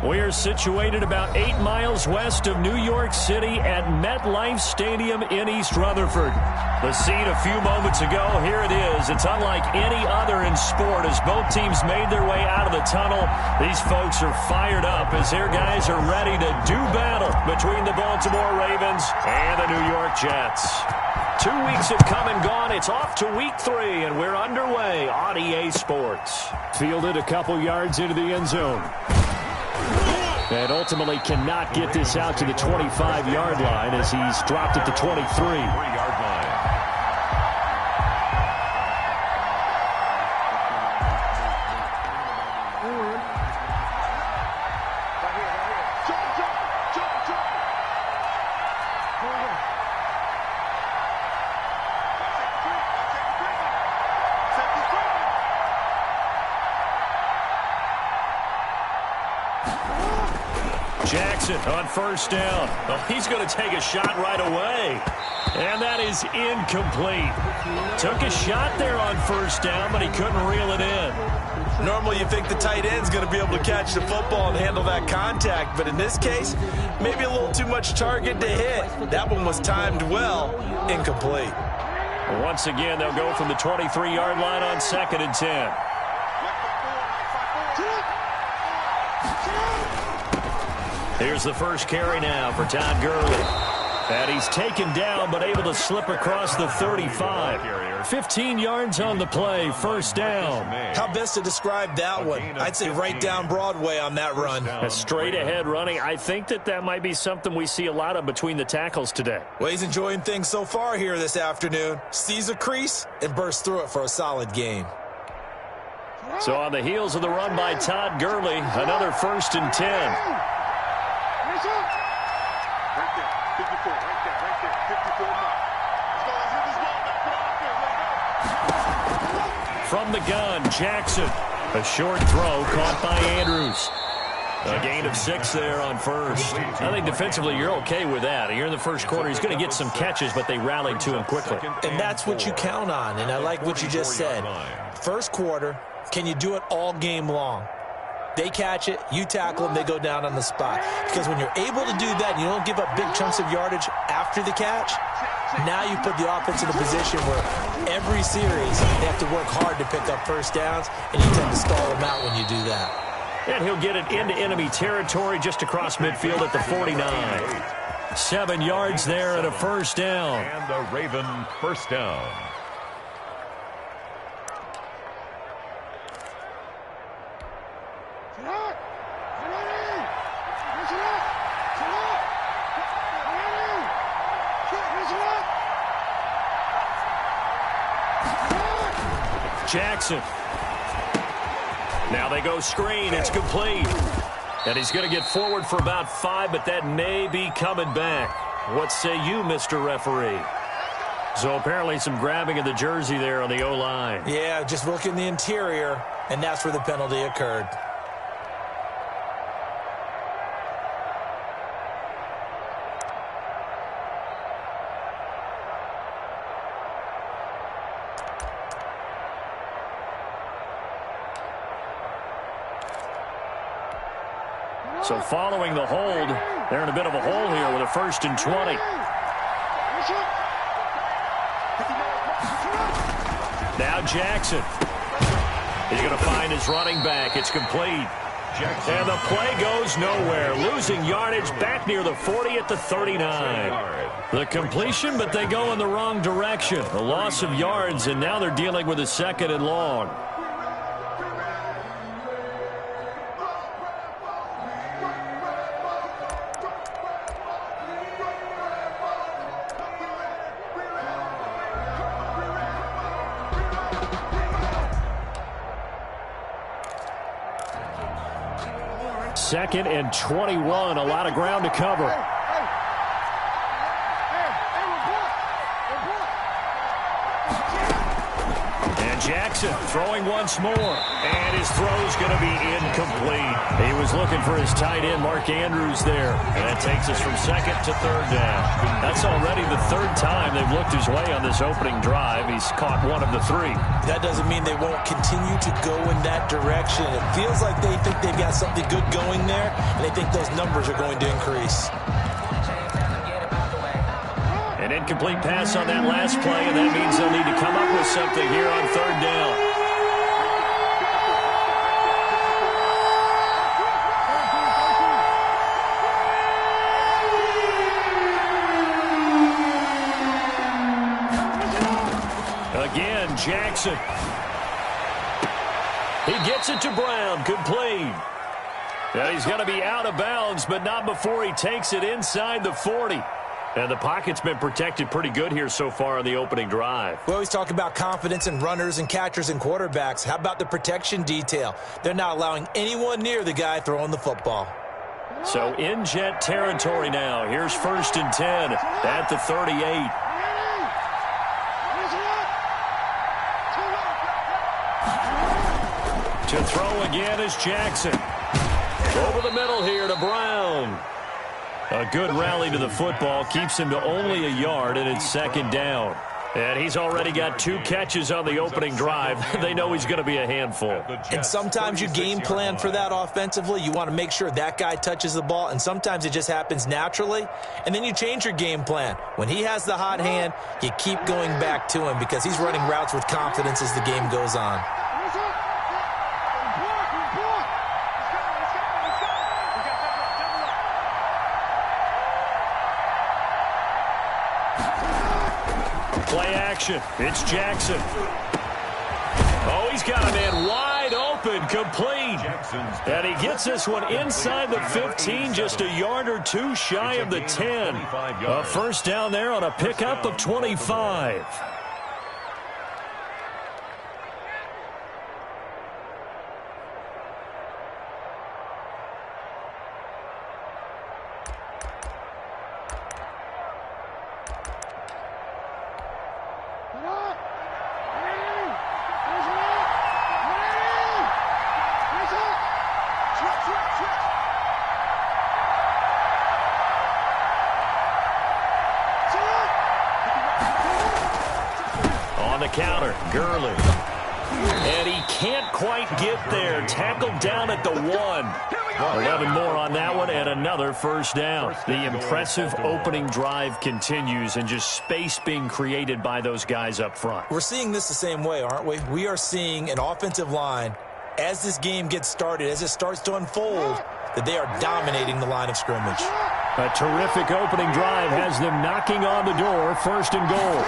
We are situated about 8 miles west of New York City at MetLife Stadium in East Rutherford. The scene a few moments ago, here it is. It's unlike any other in sport as both teams made their way out of the tunnel. These folks are fired up as their guys are ready to do battle between the Baltimore Ravens and the New York Jets. 2 weeks have come and gone. It's off to week 3, and we're underway on EA Sports. Fielded a couple yards into the end zone. And ultimately cannot get this out to the 25-yard line as he's dropped at the 23-yard line. Jackson on first down. Oh, he's going to take a shot right away. And that is incomplete. Took a shot there on first down, but he couldn't reel it in. Normally you think the tight end's going to be able to catch the football and handle that contact, but in this case, maybe a little too much target to hit. That one was timed well. Incomplete. Once again, they'll go from the 23-yard line on 2nd and 10. Here's the first carry now for Todd Gurley. And he's taken down but able to slip across the 35. 15 yards on the play, first down. How best to describe that one? I'd say right down Broadway on that run. A straight ahead running. I think that might be something we see a lot of between the tackles today. Well, he's enjoying things so far here this afternoon. Sees a crease and bursts through it for a solid game. So on the heels of the run by Todd Gurley, another 1st and 10. From the gun, Jackson. A short throw caught by Andrews. A gain of 6 there on first. I think defensively you're okay with that. Here in the first quarter, he's going to get some catches, but they rallied to him quickly. And that's what you count on, and I like what you just said. First quarter, can you do it all game long? They catch it, you tackle them, they go down on the spot. Because when you're able to do that and you don't give up big chunks of yardage after the catch, now you put the offense in a position where every series they have to work hard to pick up first downs, and you tend to stall them out when you do that. And he'll get it into enemy territory just across midfield at the 49. 7 yards there and a first down. And the Raven first down. Jackson. Now they go screen. It's complete. And he's going to get forward for about 5, but that may be coming back. What say you, Mr. Referee? So apparently some grabbing of the jersey there on the O-line. Yeah, just look in the interior, and that's where the penalty occurred. So following the hold, they're in a bit of a hole here with a 1st and 20. Now Jackson. He's going to find his running back. It's complete. And the play goes nowhere. Losing yardage back near the 40 at the 39. The completion, but they go in the wrong direction. A loss of yards, and now they're dealing with a 2nd and long. Second and 21, a lot of ground to cover. And Jackson throwing once more. And his throw's going to be incomplete. He was looking for his tight end, Mark Andrews, there. And that takes us from second to third down. That's already the third time they've looked his way on this opening drive. He's caught one of the three. That doesn't mean they won't continue to go in that direction. It feels like they think they've got something good going there, and they think those numbers are going to increase. An incomplete pass on that last play, and that means they'll need to come up with something here on third down. Again, Jackson. He gets it to Brown. Complete. Now he's going to be out of bounds, but not before he takes it inside the 40. And the pocket's been protected pretty good here so far on the opening drive. We always talk about confidence in runners and catchers and quarterbacks. How about the protection detail? They're not allowing anyone near the guy throwing the football. So in Jet territory now. Here's 1st and 10 at the 38. To throw again is Jackson. Over the middle here to Brown. A good rally to the football keeps him to only a yard, and it's second down. And he's already got 2 catches on the opening drive. They know he's going to be a handful. And sometimes you game plan for that offensively. You want to make sure that guy touches the ball, and sometimes it just happens naturally. And then you change your game plan. When he has the hot hand, you keep going back to him because he's running routes with confidence as the game goes on. Play action. It's Jackson. Oh, he's got a man wide open, complete. And he gets this one inside the 15, just a yard or 2 shy of the 10. A first down there on a pickup of 25. Counter, Gurley. And he can't quite get there. Tackled down at the 1. 11 more on that one, and another first down. The impressive opening drive continues, and just space being created by those guys up front. We're seeing this the same way, aren't we? We are seeing an offensive line, as this game gets started, as it starts to unfold, that they are dominating the line of scrimmage. A terrific opening drive has them knocking on the door, 1st and goal.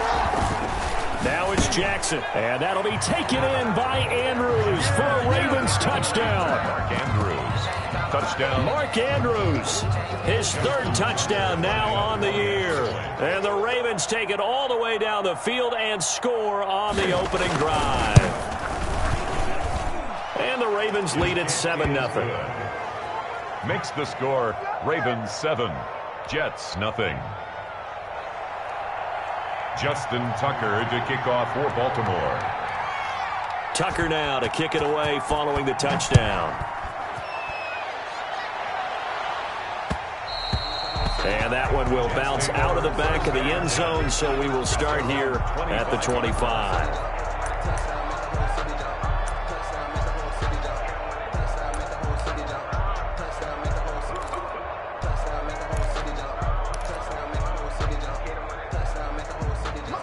Now it's Jackson, and that'll be taken in by Andrews for a Ravens touchdown. Mark Andrews, touchdown. Mark Andrews, his 3rd touchdown now on the year. And the Ravens take it all the way down the field and score on the opening drive. And the Ravens lead it 7-0. Makes the score Ravens 7, Jets nothing. Justin Tucker to kick off for Baltimore. Tucker now to kick it away following the touchdown. And that one will bounce out of the back of the end zone, so we will start here at the 25.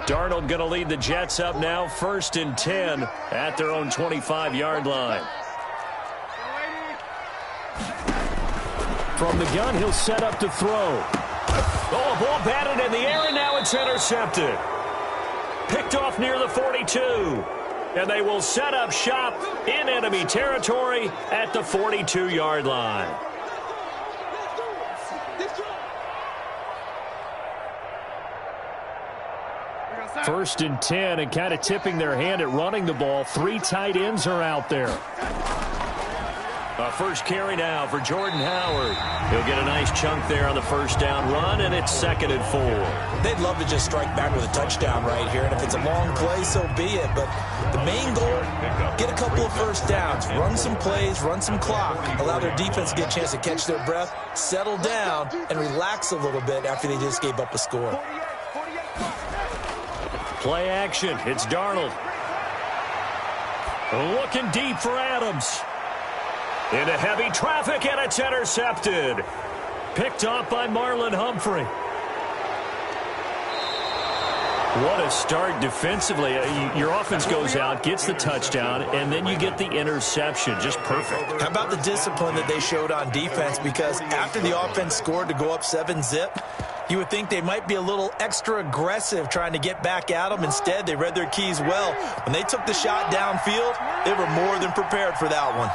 Darnold going to lead the Jets up now, 1st and 10 at their own 25-yard line. From the gun, he'll set up to throw. Oh, a ball batted in the air, and now it's intercepted. Picked off near the 42. And they will set up shop in enemy territory at the 42-yard line. First and 10, and kind of tipping their hand at running the ball. 3 tight ends are out there. A first carry now for Jordan Howard. He'll get a nice chunk there on the first down run, and it's 2nd and 4. They'd love to just strike back with a touchdown right here, and if it's a long play, so be it. But the main goal, get a couple of first downs, run some plays, run some clock, allow their defense to get a chance to catch their breath, settle down, and relax a little bit after they just gave up a score. Play action. It's Darnold. Looking deep for Adams. Into heavy traffic, and it's intercepted. Picked off by Marlon Humphrey. What a start defensively. Your offense goes out, gets the touchdown, and then you get the interception. Just perfect. How about the discipline that they showed on defense? Because after the offense scored to go up 7-zip, you would think they might be a little extra aggressive trying to get back at them. Instead, they read their keys well. When they took the shot downfield, they were more than prepared for that one.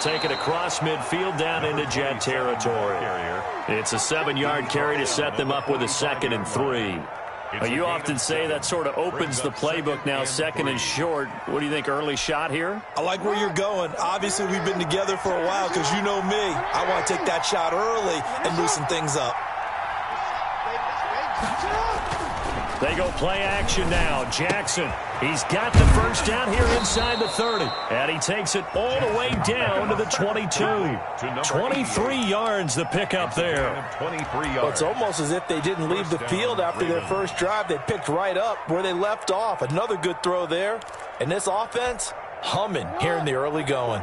Take it across midfield down into Jet territory. It's a 7-yard carry to set them up with a 2nd and 3. You often say that sort of opens the playbook now, 2nd and short. What do you think, early shot here? I like where you're going. Obviously, we've been together for a while because you know me. I want to take that shot early and loosen things up. They go play action now. Jackson, he's got the first down here inside the 30. And he takes it all the way down to the 22. 23 yards the pickup there. Well, it's almost as if they didn't leave the field after their first drive. They picked right up where they left off. Another good throw there. And this offense, humming here in the early going.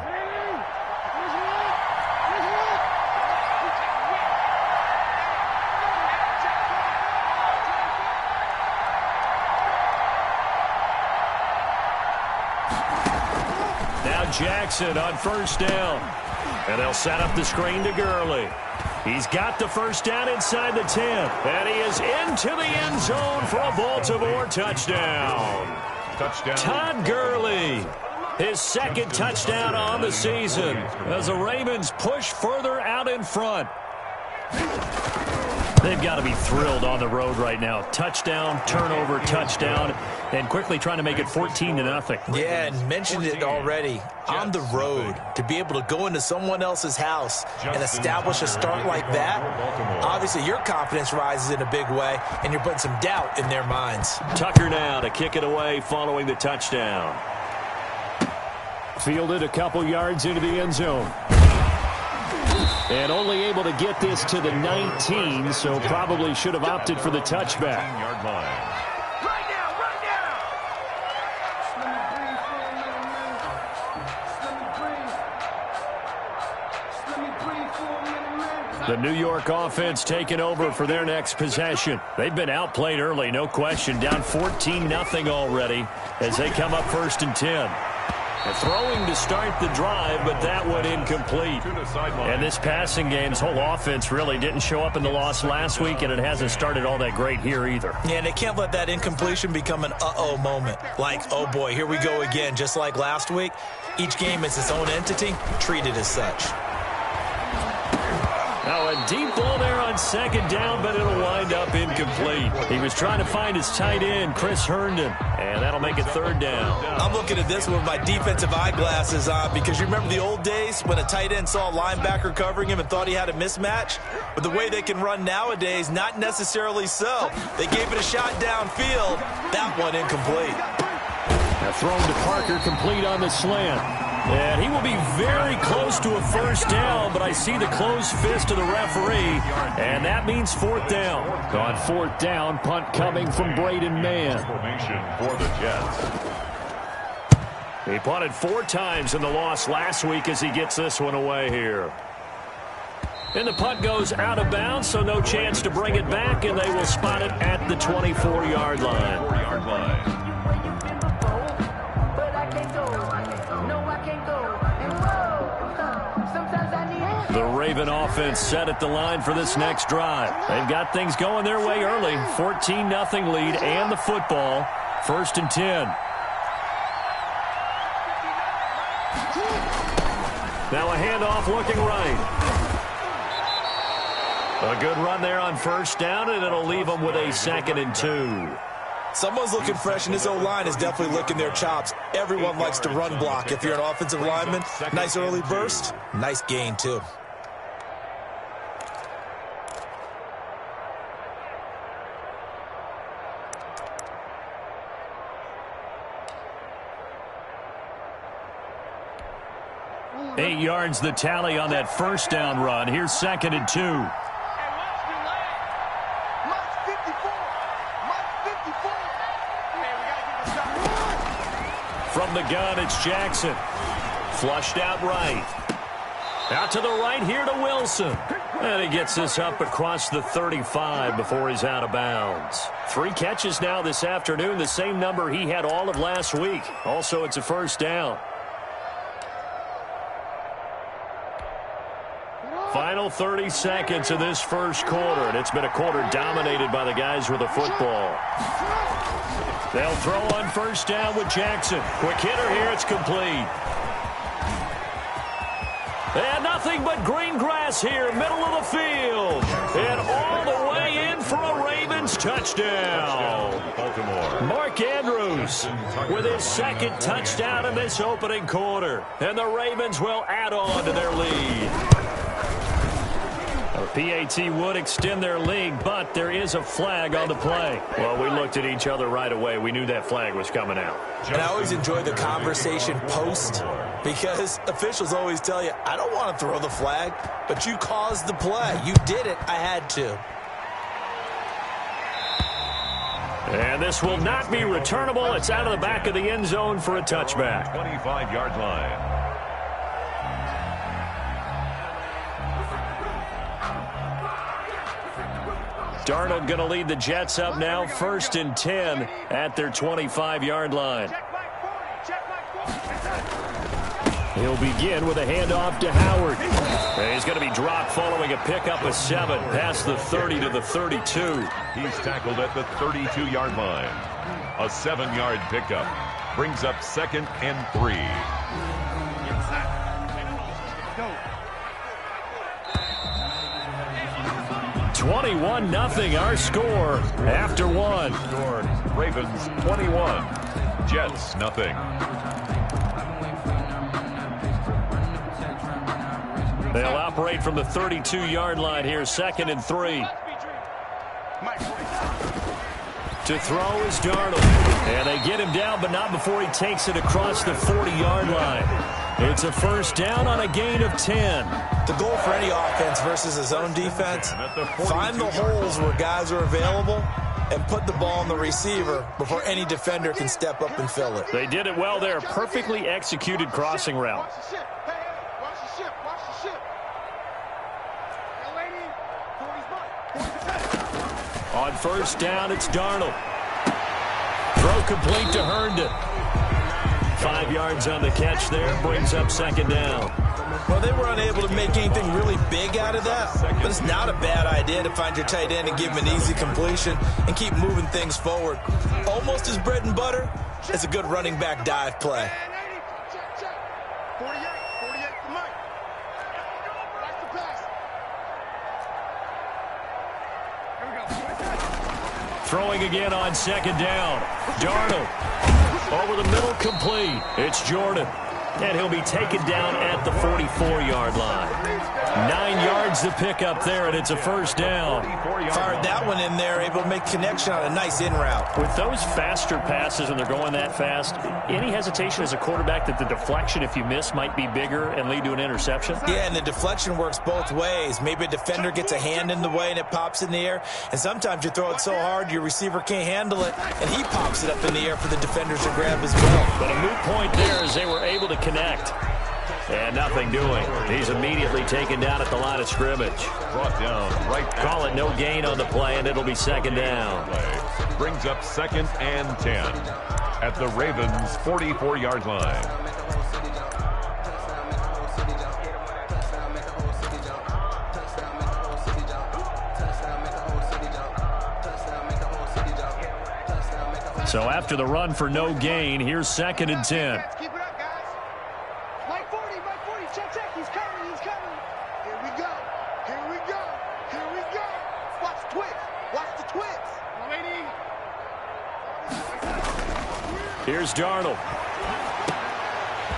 Jackson on first down. And they'll set up the screen to Gurley. He's got the first down inside the 10. And he is into the end zone for a Baltimore touchdown. Todd Gurley, his 2nd touchdown on the season as the Ravens push further out in front. They've got to be thrilled on the road right now. Touchdown, turnover, touchdown, and quickly trying to make it 14-0. Yeah, and mentioned it already. On the road, to be able to go into someone else's house and establish a start like that, obviously your confidence rises in a big way, and you're putting some doubt in their minds. Tucker now to kick it away following the touchdown. Fielded a couple yards into the end zone. And only able to get this to the 19, so probably should have opted for the touchback. The New York offense taking over for their next possession. They've been outplayed early, no question. Down 14-0 already as they come up 1st and 10. Throwing to start the drive, but that went incomplete. And this passing game's whole offense really didn't show up in the loss last week, and it hasn't started all that great here either. Yeah, and they can't let that incompletion become an uh-oh moment. Like, oh boy, here we go again, just like last week. Each game is its own entity, treated as such. Now a deep ball there on 2nd down, but it'll wind up incomplete. He was trying to find his tight end, Chris Herndon, and that'll make it 3rd down. I'm looking at this with my defensive eyeglasses on because you remember the old days when a tight end saw a linebacker covering him and thought he had a mismatch? But the way they can run nowadays, not necessarily so. They gave it a shot downfield. That one incomplete. Now thrown to Parker, complete on the slant. And he will be very close to a first down, but I see the closed fist of the referee, and that means 4th down. On 4th down, punt coming from Braden Mann. For the Jets. He punted 4 times in the loss last week as he gets this one away here. And the punt goes out of bounds, so no chance to bring it back, and they will spot it at the 24-yard line. The Raven offense set at the line for this next drive. They've got things going their way early. 14-0 lead and the football. 1st and 10. Now a handoff looking right. A good run there on first down, and it'll leave them with a 2nd and 2. Someone's looking fresh, and this O-line is definitely licking their chops. Everyone likes to run block. If you're an offensive lineman, nice early burst, nice gain, too. Eight yards the tally on that first down run. Here's 2nd and 2. From the gun, it's Jackson. Flushed out right. Out to the right here to Wilson. And he gets this up across the 35 before he's out of bounds. 3 catches now this afternoon, the same number he had all of last week. Also, it's a first down. Final 30 seconds of this first quarter, and it's been a quarter dominated by the guys with the football. They'll throw on first down with Jackson. Quick hitter here, it's complete. And nothing but green grass here, middle of the field. And all the way in for a Ravens touchdown. Mark Andrews with his 2nd touchdown in this opening quarter. And the Ravens will add on to their lead. PAT would extend their lead, but there is a flag on the play. Well, we looked at each other right away. We knew that flag was coming out. And I always enjoy the conversation post because officials always tell you, I don't want to throw the flag, but you caused the play. You did it. I had to. And this will not be returnable. It's out of the back of the end zone for a touchback. 25-yard line. Darnold going to lead the Jets up now, 1st and 10 at their 25-yard line. He'll begin with a handoff to Howard. And he's going to be dropped following a pickup of 7 past the 30 to the 32. He's tackled at the 32-yard line. A 7-yard pickup brings up 2nd and 3. 21-0 our score after 1. Ravens 21, Jets nothing. They'll operate from the 32-yard line here, 2nd and 3. To throw is Darnold. And they get him down, but not before he takes it across the 40-yard line. It's a first down on a gain of 10. The goal for any offense versus his own defense, find the holes where guys are available and put the ball on the receiver before any defender can step up and fill it. They did it well there. Perfectly executed crossing route. On first down, it's Darnold. Throw complete to Herndon. 5 yards on the catch there, brings up 2nd down. Well, they were unable to make anything really big out of that, but it's not a bad idea to find your tight end and give him an easy completion and keep moving things forward. Almost as bread and butter as a good running back dive play. Throwing again on 2nd down. Darnold over the middle, complete. It's Jordan. And he'll be taken down at the 44-yard line. 9 yards to pick up there, and it's a first down. Fired that one in there, able to make connection on a nice in route. With those faster passes and they're going that fast, any hesitation as a quarterback that the deflection, if you miss, might be bigger and lead to an interception? Yeah, and the deflection works both ways. Maybe a defender gets a hand in the way and it pops in the air, and sometimes you throw it so hard your receiver can't handle it, and he pops it up in the air for the defenders to grab as well. But a moot point there as they were able to connect. And nothing doing. He's immediately taken down at the line of scrimmage. Brought down right. Call it no gain on the play, and it'll be 2nd down. Brings up 2nd and 10 at the Ravens' 44-yard line. So after the run for no gain, here's 2nd and 10. Check, he's coming. Here we go. Here's Darnold.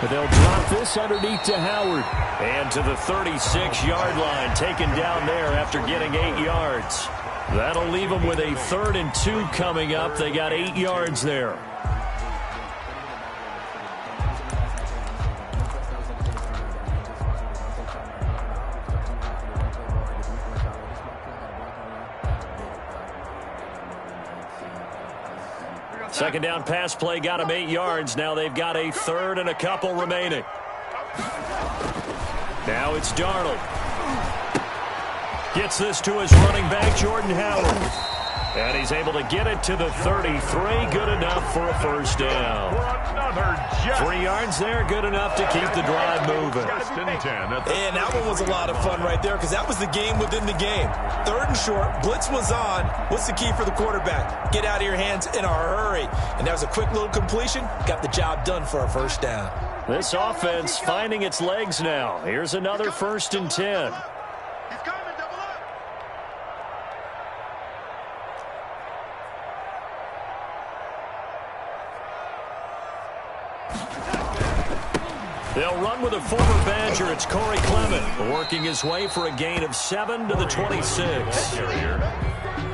They'll drop this underneath to Howard. And to the 36-yard line, taken down there after getting 8 yards. That'll leave them with a 3rd and 2 coming up. They got 8 yards there. Second down pass play got him 8 yards. Now they've got a 3rd and a couple remaining. Now it's Darnold. Gets this to his running back, Jordan Howard. And he's able to get it to the 33. Good enough for a first down. 3 yards there, good enough to keep the drive moving. And that one was a lot of fun right there because that was the game within the game. 3rd and short, blitz was on. What's the key for the quarterback? Get out of your hands in a hurry. And that was a quick little completion. Got the job done for a first down. This offense finding its legs now. Here's another 1st and 10. They'll run with a former Badger. It's Corey Clement working his way for a gain of 7 to the 26.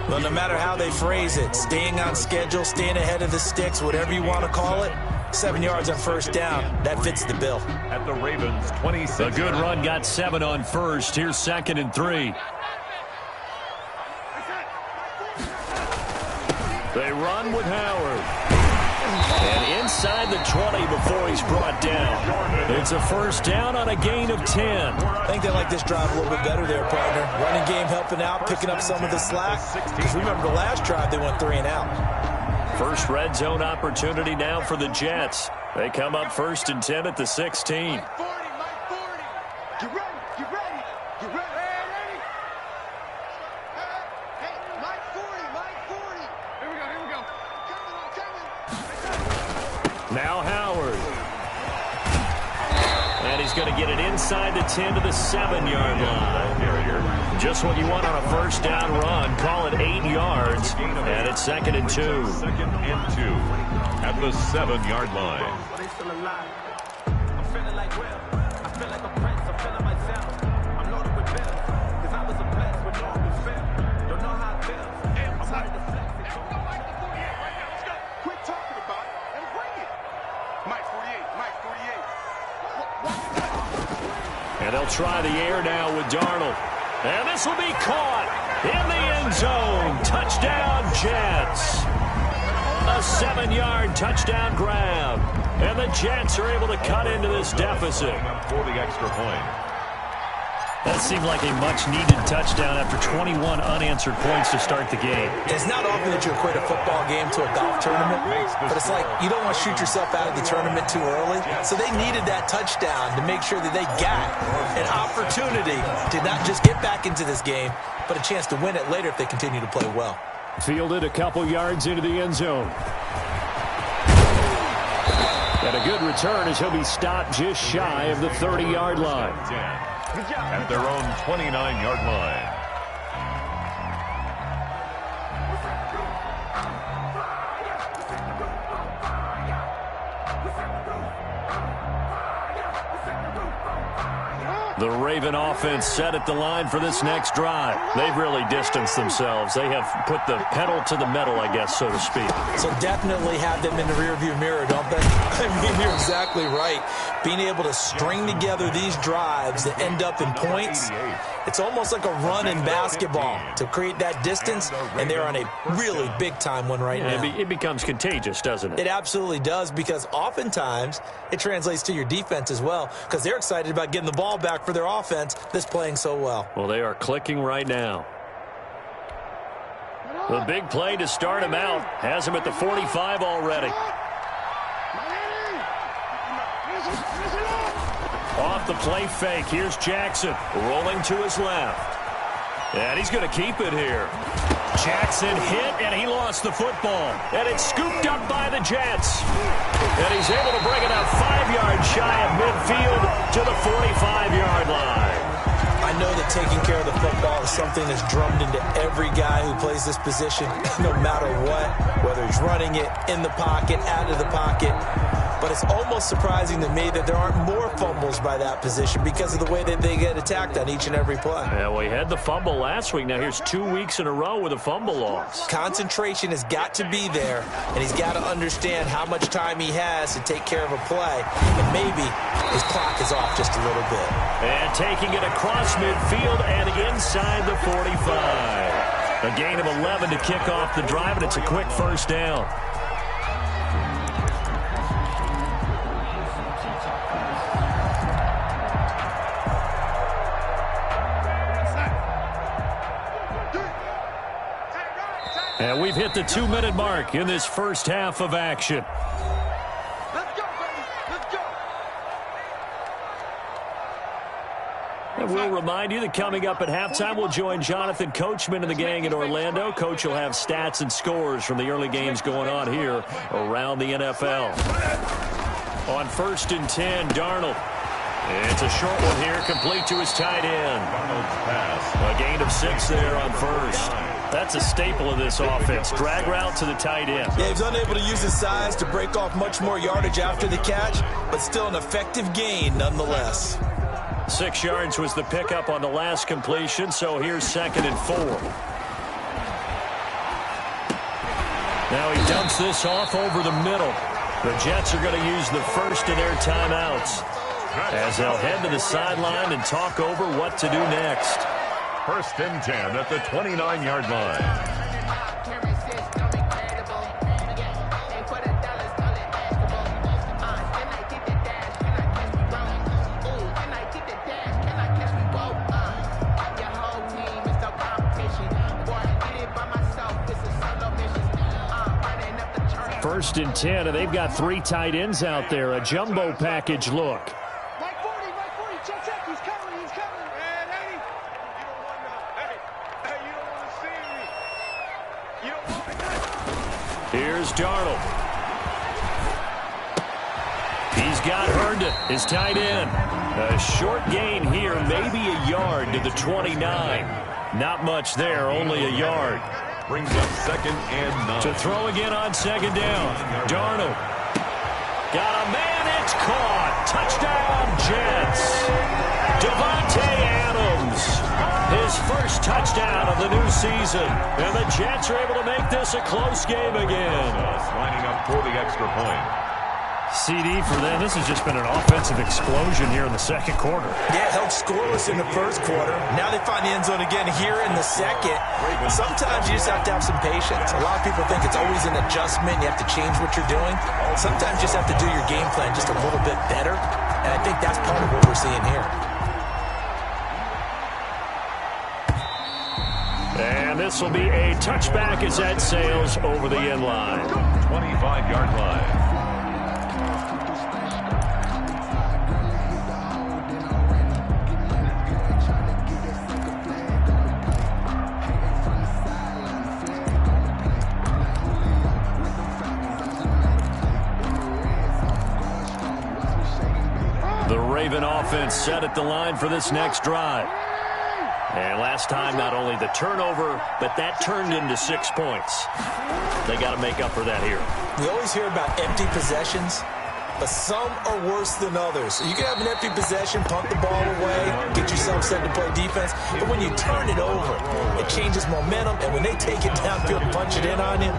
Well, no matter how they phrase it, staying on schedule, staying ahead of the sticks, whatever you want to call it, 7 yards on first down, that fits the bill. At the Ravens, 26. A good run got 7 on first. Here's 2nd and 3. They run with Howard. And inside the 20 before he's brought down. It's a first down on a gain of 10. I think they like this drive a little bit better there, partner. Running game helping out, picking up some of the slack. Because remember the last drive, they went 3 and out. First red zone opportunity now for the Jets. They come up 1st and 10 at the 16. Now Howard. And he's going to get it inside the 10 to the 7-yard line. Just what you want on a first down run. Call it 8 yards. And it's 2nd and 2. 2nd and 2 at the 7-yard line. And they'll try the air now with Darnold. And this will be caught in the end zone. Touchdown, Jets. A 7-yard touchdown grab. And the Jets are able to cut into this deficit. For the extra point. That seemed like a much-needed touchdown after 21 unanswered points to start the game. It's not often that you equate a football game to a golf tournament, but it's like you don't want to shoot yourself out of the tournament too early. So they needed that touchdown to make sure that they got an opportunity to not just get back into this game, but a chance to win it later if they continue to play well. Fielded a couple yards into the end zone. And a good return as he'll be stopped just shy of the 30-yard line. At their own 29-yard line. The Raven offense set at the line for this next drive. They've really distanced themselves. They have put the pedal to the metal, I guess, so to speak. So definitely have them in the rearview mirror, don't they? I mean, you're exactly right. Being able to string together these drives that end up in points, it's almost like a run in basketball to create that distance, and they're on a really big-time one right now. It becomes contagious, doesn't it? It absolutely does, because oftentimes it translates to your defense as well, because they're excited about getting the ball back for their offense that's playing so well. Well, they are clicking right now. The big play to start him out has him at the 45 already. Off the play fake. Here's Jackson rolling to his left. And he's going to keep it here. Jackson hit, and he lost the football. And it's scooped up by the Jets. And he's able to bring it up 5 yards shy of midfield to the 45-yard line. I know that that taking care of the football is something that's drummed into every guy who plays this position, no matter what, whether he's running it, in the pocket, out of the pocket. But it's almost surprising to me that there aren't more fumbles by that position because of the way that they get attacked on each and every play. Yeah, well, he had the fumble last week. Now here's 2 weeks in a row with a fumble loss. Concentration has got to be there, and he's got to understand how much time he has to take care of a play. And maybe his clock is off just a little bit. And taking it across midfield and inside the 45. A gain of 11 to kick off the drive, and it's a quick first down. And we've hit the 2-minute mark in this first half of action. Let's go, baby. Let's go. And we'll remind you that coming up at halftime, we'll join Jonathan Coachman and the gang in Orlando. Coach will have stats and scores from the early games going on here around the NFL. On 1st and 10, Darnold. It's a short one here, complete to his tight end. A gain of 6 there on first. That's a staple of this offense. Drag route to the tight end. Yeah, he's unable to use his size to break off much more yardage after the catch, but still an effective gain nonetheless. 6 yards was the pickup on the last completion, so here's 2nd and 4. Now he dumps this off over the middle. The Jets are going to use the first of their timeouts as they'll head to the sideline and talk over what to do next. 1st and 10 at the 29-yard line. First and 10, and they've got 3 tight ends out there. A jumbo package look. Here's Darnold. He's got Herndon, his tight end. A short gain here, maybe a yard to the 29. Not much there, only a yard. Brings up 2nd and 9. To throw again on 2nd down. Darnold. Got a man, it's caught. Touchdown, Jets. Devontae Adams. His first touchdown of the new season. And the Jets are able to make this a close game again. Lining up for the extra point. CD for them. This has just been an offensive explosion here in the 2nd quarter. Yeah, held scoreless in the 1st quarter. Now they find the end zone again here in the 2nd. Sometimes you just have to have some patience. A lot of people think it's always an adjustment. You have to change what you're doing. Sometimes you just have to do your game plan just a little bit better. And I think that's part of what we're seeing here. And this will be a touchback as that sails over the end line. 25-yard line. The Raven offense set at the line for this next drive. And last time, not only the turnover, but that turned into 6 points. They got to make up for that here. We always hear about empty possessions, but some are worse than others. You can have an empty possession, punt the ball away, get yourself set to play defense, but when you turn it over, it changes momentum, and when they take it downfield and punch it in on you,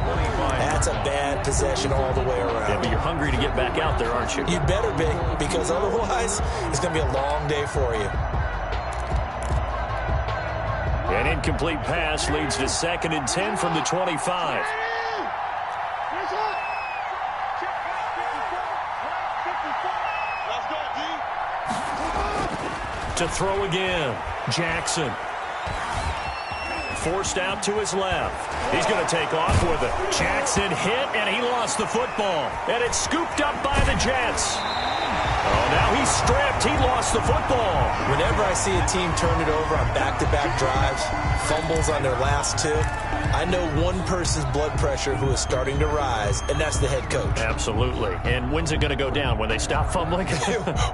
that's a bad possession all the way around. Yeah, but you're hungry to get back out there, aren't you? You better be, because otherwise, it's going to be a long day for you. An incomplete pass leads to 2nd and 10 from the 25. To throw again, Jackson. Forced out to his left. He's going to take off with it. Jackson hit, and he lost the football. And it's scooped up by the Jets. Oh, now he's stripped. He lost the football. Whenever I see a team turn it over on back-to-back drives, fumbles on their last two, I know one person's blood pressure who is starting to rise, and that's the head coach. Absolutely. And when's it going to go down? When they stop fumbling?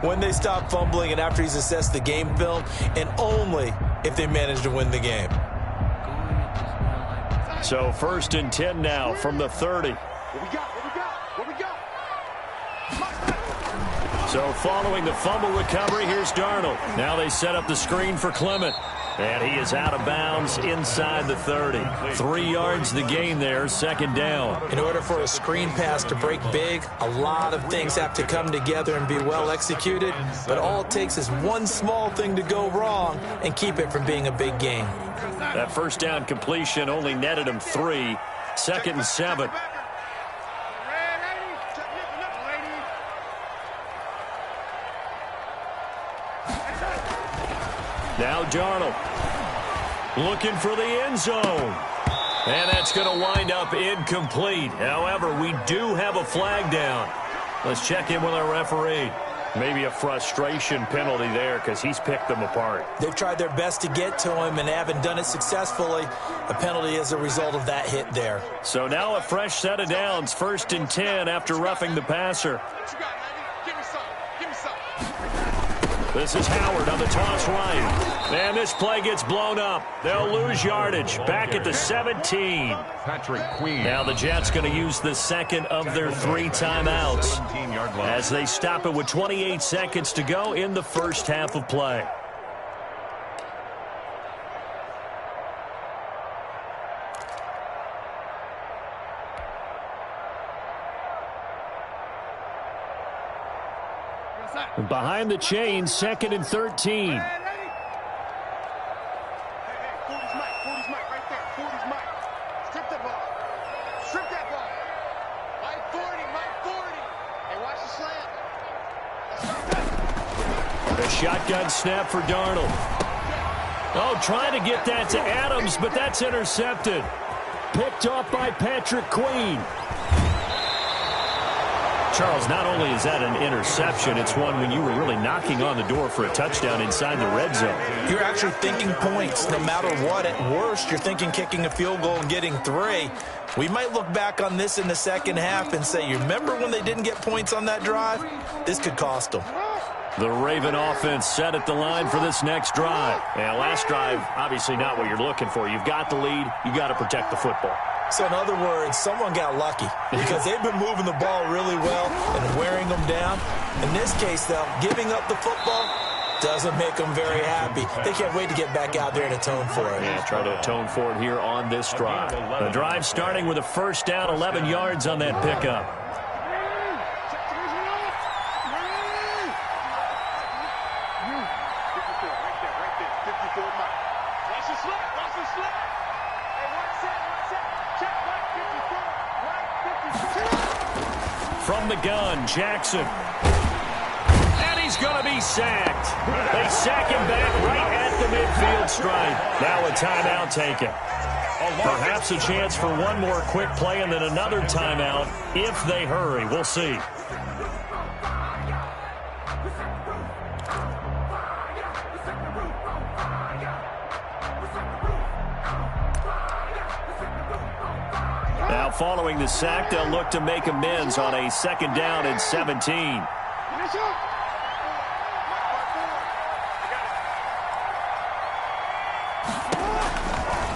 When they stop fumbling and after he's assessed the game film, and only if they manage to win the game. So 1st and 10 now from the 30. What we got? What we got? So following the fumble recovery, here's Darnold. Now they set up the screen for Clement. And he is out of bounds inside the 30. 3 yards the gain there, 2nd down. In order for a screen pass to break big, a lot of things have to come together and be well executed. But all it takes is one small thing to go wrong and keep it from being a big gain. That 1st down completion only netted him 3. 2nd and 7. Now Darnold looking for the end zone. And that's going to wind up incomplete. However, we do have a flag down. Let's check in with our referee. Maybe a frustration penalty there because he's picked them apart. They've tried their best to get to him and haven't done it successfully. A penalty is a result of that hit there. So now a fresh set of downs. 1st and 10 after roughing the passer. This is Howard on the toss right. And this play gets blown up. They'll lose yardage. Back at the 17. Patrick Queen. Now the Jets going to use the 2nd of their 3 timeouts as they stop it with 28 seconds to go in the 1st half of play. Behind the chain, 2nd and 13. A shotgun snap for Darnold. Oh, trying to get that to Adams, but that's intercepted. Picked off by Patrick Queen. Charles, not only is that an interception, it's one when you were really knocking on the door for a touchdown inside the red zone. You're actually thinking points no matter what. At worst, you're thinking kicking a field goal and getting 3. We might look back on this in the 2nd half and say, you remember when they didn't get points on that drive? This could cost them. The Raven offense set at the line for this next drive. And last drive, obviously not what you're looking for. You've got the lead. You've got to protect the football. So in other words, someone got lucky because they've been moving the ball really well and wearing them down. In this case, though, giving up the football doesn't make them very happy. They can't wait to get back out there and atone for it. Yeah, try to atone for it here on this drive. The drive starting with a 1st down, 11 yards on that pickup. From the gun, Jackson. And he's going to be sacked. They sack him back right at the midfield stripe. Now a timeout taken. Perhaps a chance for one more quick play and then another timeout if they hurry. We'll see. Now following the sack, they'll look to make amends on a 2nd down and 17.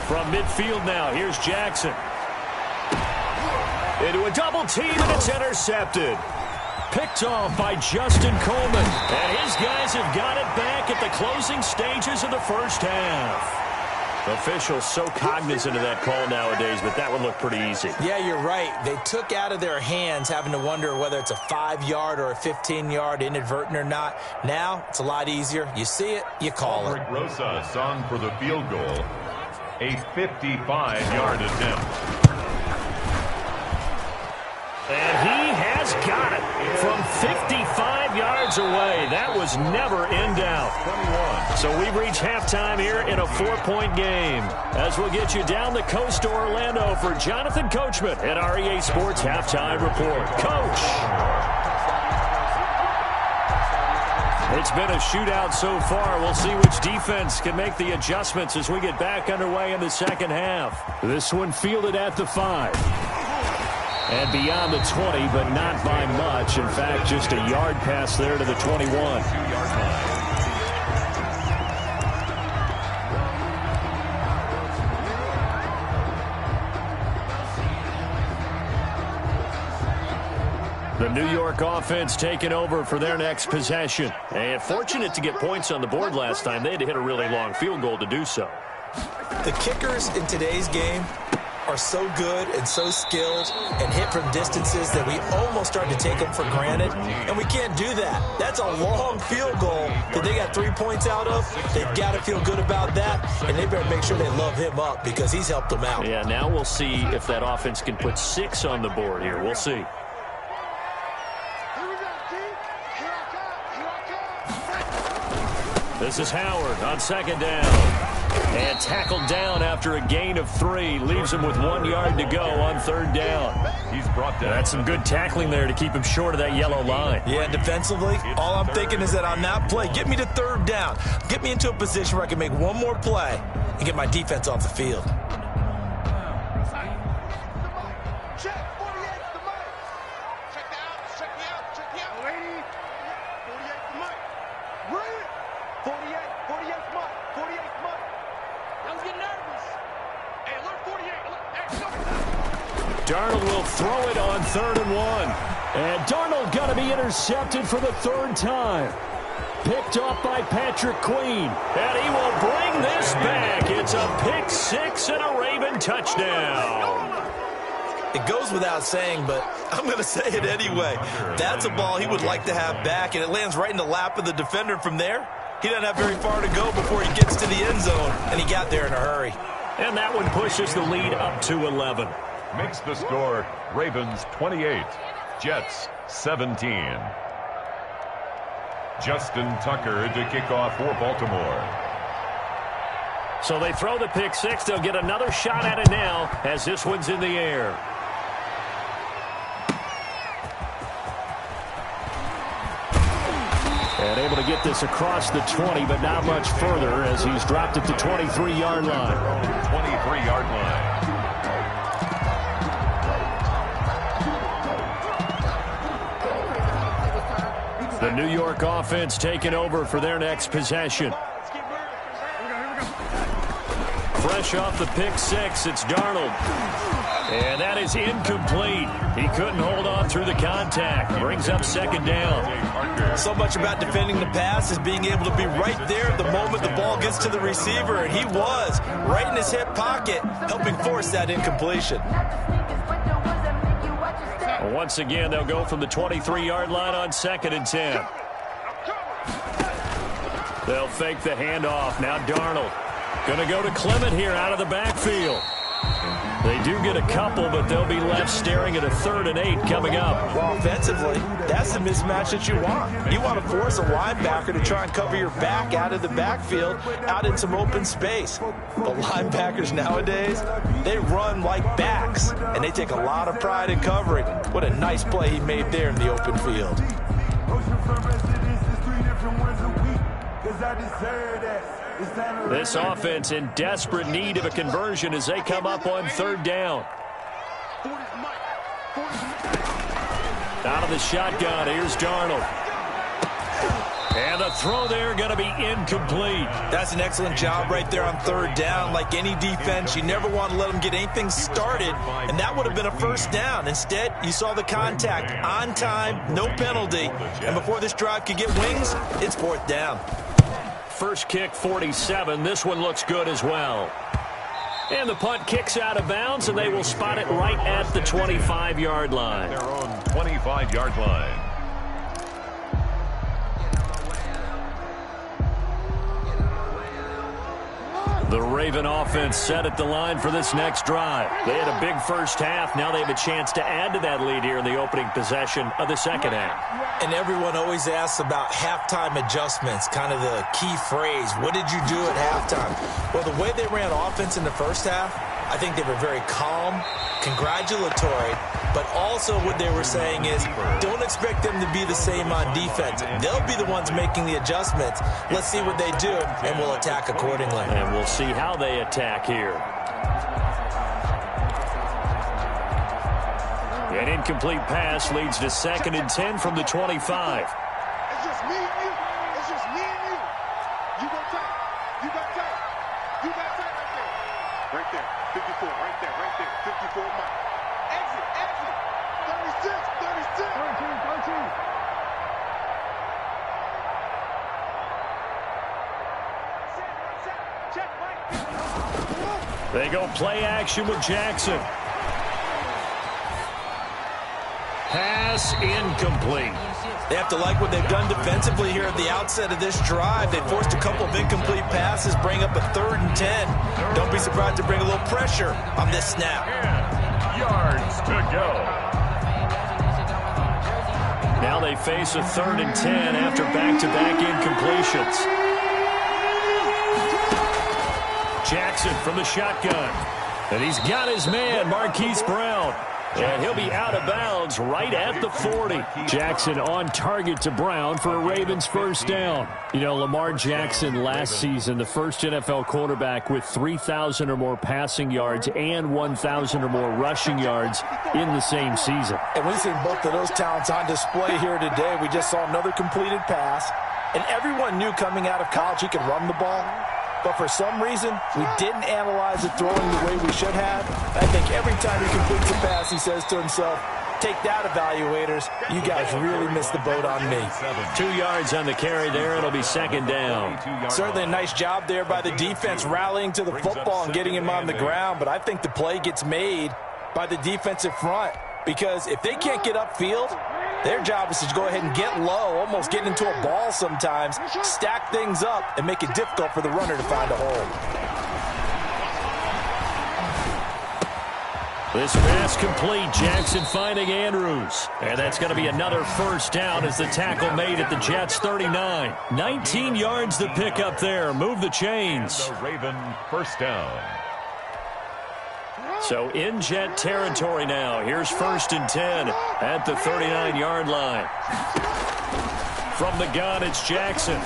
From midfield now, here's Jackson. Into a double team, and it's intercepted. Picked off by Justin Coleman. And his guys have got it back at the closing stages of the 1st half. Officials so cognizant of that call nowadays, but that would look pretty easy. Yeah, you're right. They took out of their hands having to wonder whether it's a 5-yard or a 15-yard inadvertent or not. Now, it's a lot easier. You see it, you call it. Rosa song for the field goal. A 55-yard attempt. And he has got it from 55 yards away. That was never in doubt. 21. So we've reached halftime here in a 4-point game. As we'll get you down the coast to Orlando for Jonathan Coachman at REA Sports Halftime Report. Coach. It's been a shootout so far. We'll see which defense can make the adjustments as we get back underway in the second half. This one fielded at the 5. And beyond the 20, but not by much. In fact, just a yard pass there to the 21. 2-yard line. The New York offense taking over for their next possession. And fortunate to get points on the board last time. They had to hit a really long field goal to do so. The kickers in today's game are so good and so skilled and hit from distances that we almost start to take them for granted, and we can't do that. That's a long field goal that they got 3 points out of. They've got to feel good about that, and they better make sure they love him up because he's helped them out. Yeah, now we'll see if that offense can put 6 on the board here. We'll see. This is Howard on second down. And tackled down after a gain of 3. Leaves him with 1 yard to go on third down. He's brought down. That's some good tackling there to keep him short of that yellow line. Yeah, defensively, all I'm thinking is that on that play, get me to third down. Get me into a position where I can make one more play and get my defense off the field. Darnold will throw it on 3rd and 1. And Darnold going to be intercepted for the 3rd time. Picked off by Patrick Queen. And he will bring this back. It's a pick 6 and a Raven touchdown. It goes without saying, but I'm going to say it anyway. That's a ball he would like to have back, and it lands right in the lap of the defender from there. He doesn't have very far to go before he gets to the end zone, and he got there in a hurry. And that one pushes the lead up to 11. Makes the score Ravens 28, Jets 17. Justin Tucker to kick off for Baltimore. So they throw the pick 6. They'll get another shot at it now as this one's in the air. And able to get this across the 20, but not much further as he's dropped it to 23-yard line. 23-yard line. The New York offense taking over for their next possession. Fresh off the pick 6, it's Darnold. And that is incomplete. He couldn't hold on through the contact. Brings up second down. So much about defending the pass is being able to be right there the moment the ball gets to the receiver. And he was right in his hip pocket, helping force that incompletion. Once again, they'll go from the 23-yard line on 2nd and 10. They'll fake the handoff. Now Darnold. Going to go to Clement here out of the backfield. They do get a couple, but they'll be left staring at a 3rd and 8 coming up. Well, offensively, that's the mismatch that you want. You want to force a linebacker to try and cover your back out of the backfield, out in some open space. The linebackers nowadays, they run like backs, and they take a lot of pride in covering. What a nice play he made there in the open field. This offense in desperate need of a conversion as they come up on 3rd down. Out of the shotgun, here's Darnold. And the throw there going to be incomplete. That's an excellent job right there on 3rd down. Like any defense, you never want to let them get anything started, and that would have been a 1st down. Instead, you saw the contact on time, no penalty, and before this drive could get wings, it's 4th down. First kick, 47. This one looks good as well. And the punt kicks out of bounds, and they will spot it right at the 25-yard line. Their own 25-yard line. The Raven offense set at the line for this next drive. They had a big first half. Now they have a chance to add to that lead here in the opening possession of the second half. And everyone always asks about halftime adjustments, kind of the key phrase. What did you do at halftime? Well, the way they ran offense in the first half, I think they were very calm, congratulatory, but also what they were saying is don't expect them to be the same on defense. They'll be the ones making the adjustments. Let's see what they do, and we'll attack accordingly. And we'll see how they attack here. An incomplete pass leads to 2nd and 10 from the 25. It's just me and you. It's just me and you. You go tight. You got tight. You got tight right there. Right there. 54. Right there. Right there. 54 mile. Exit. Exit. 36. 36. 13. 13. They go play action with Jackson. Pass incomplete. They have to like what they've done defensively here at the outset of this drive. They forced a couple of incomplete passes, bring up a 3rd and 10. Don't be surprised to bring a little pressure on this snap. 10 yards to go. Now they face a 3rd and 10 after back-to-back incompletions. Jackson from the shotgun. And he's got his man, Marquise Brown. And he'll be out of bounds right at the 40. Jackson on target to Brown for a Ravens first down. You know, Lamar Jackson last season, the first NFL quarterback with 3,000 or more passing yards and 1,000 or more rushing yards in the same season. And we've seen both of those talents on display here today. We just saw another completed pass. And everyone knew coming out of college he could run the ball. But for some reason, we didn't analyze it throwing the way we should have. I think every time he completes a pass, he says to himself, take that, evaluators. You guys really missed the boat on me. 2 yards on the carry there. It'll be 2nd down. Certainly a nice job there by the defense rallying to the football and getting him on the ground. But I think the play gets made by the defensive front. Because if they can't get upfield, their job is to go ahead and get low, almost get into a ball sometimes, stack things up, and make it difficult for the runner to find a hole. This pass complete. Jackson finding Andrews. And that's going to be another first down as the tackle made at the Jets' 39. 19 yards to pick up there. Move the chains. The Raven first down. So in Jet territory now. Here's 1st and 10 at the 39-yard line. From the gun, it's Jackson.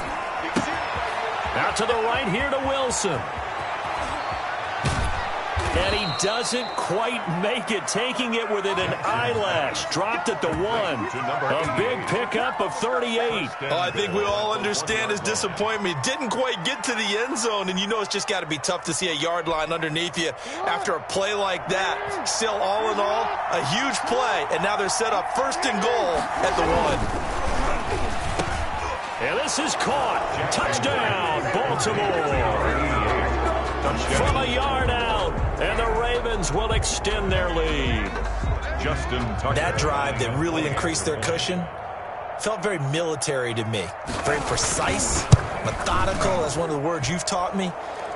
Out to the right here to Wilson. And he doesn't quite make it, taking it within an eyelash. Dropped at the 1. A big pickup of 38. Oh, I think we all understand his disappointment. Didn't quite get to the end zone, and you know it's just got to be tough to see a yard line underneath you after a play like that. Still, all in all, a huge play, and now they're set up 1st and goal at the 1. And this is caught. Touchdown, Baltimore. From a yard out, and the Ravens will extend their lead. Justin Tucker. That drive that really increased their cushion felt very military to me. Very precise, methodical, that's one of the words you've taught me.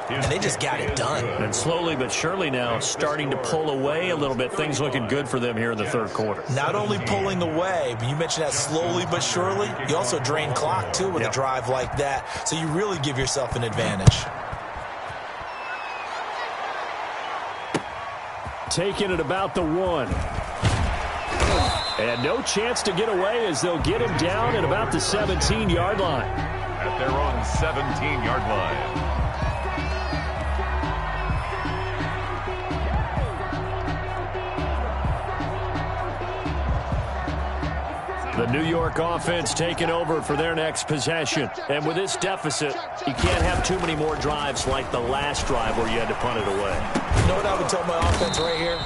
And they just got it done. And slowly but surely now starting to pull away a little bit. Things looking good for them here in the 3rd quarter. Not only pulling away, but you mentioned that slowly but surely. You also drain clock, too, with a drive like that. So you really give yourself an advantage. Taking it about the 1. And no chance to get away as they'll get him down at about the 17-yard line. At their own 17-yard line. The New York offense taking over for their next possession. And with this deficit, you can't have too many more drives like the last drive where you had to punt it away. You know what I would tell my offense right here?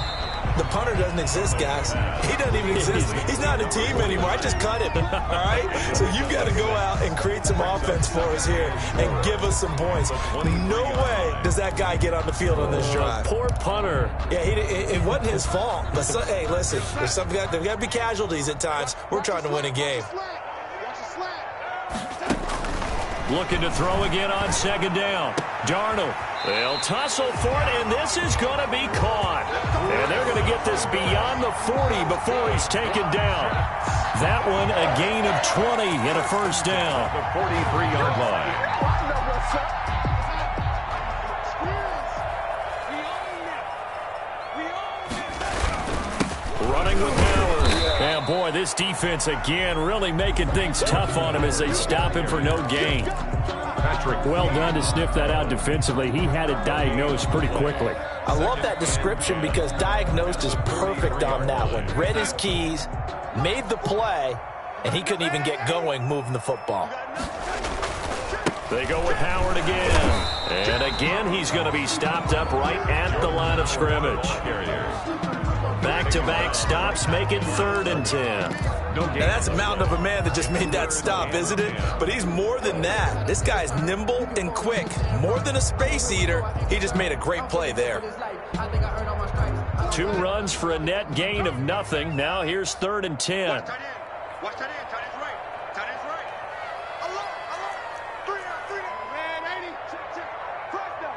The punter doesn't exist, guys. He doesn't even exist. He's not a team anymore. I just cut him, all right? So you've got to go out and create some offense for us here and give us some points. No way does that guy get on the field on this drive. Poor punter. Yeah, it wasn't his fault. But, hey, listen, there's got to be casualties at times. We're trying to win a game. Looking to throw again on 2nd down. Darnold. They'll tussle for it, and this is going to be caught. And they're going to get this beyond the 40 before he's taken down. That one a gain of 20 and a first down. The 43-yard line. with power. And, boy, this defense, again, really making things tough on him as they stop him for no gain. Well done to sniff that out defensively. He had it diagnosed pretty quickly. I love that description because diagnosed is perfect on that one. Read his keys, made the play, and he couldn't even get going moving the football. They go with Howard again. And again, he's going to be stopped up right at the line of scrimmage. Back-to-back stops make it 3rd and 10. Now that's a mountain of a man that just made that stop, isn't it? But he's more than that. This guy's nimble and quick. More than a space eater, he just made a great play there. 2 runs for a net gain of nothing. Now here's 3rd and 10. Watch that in. Tight end's right. Tight end's right. Alone. 3 down. Man, 80. Check. Press down.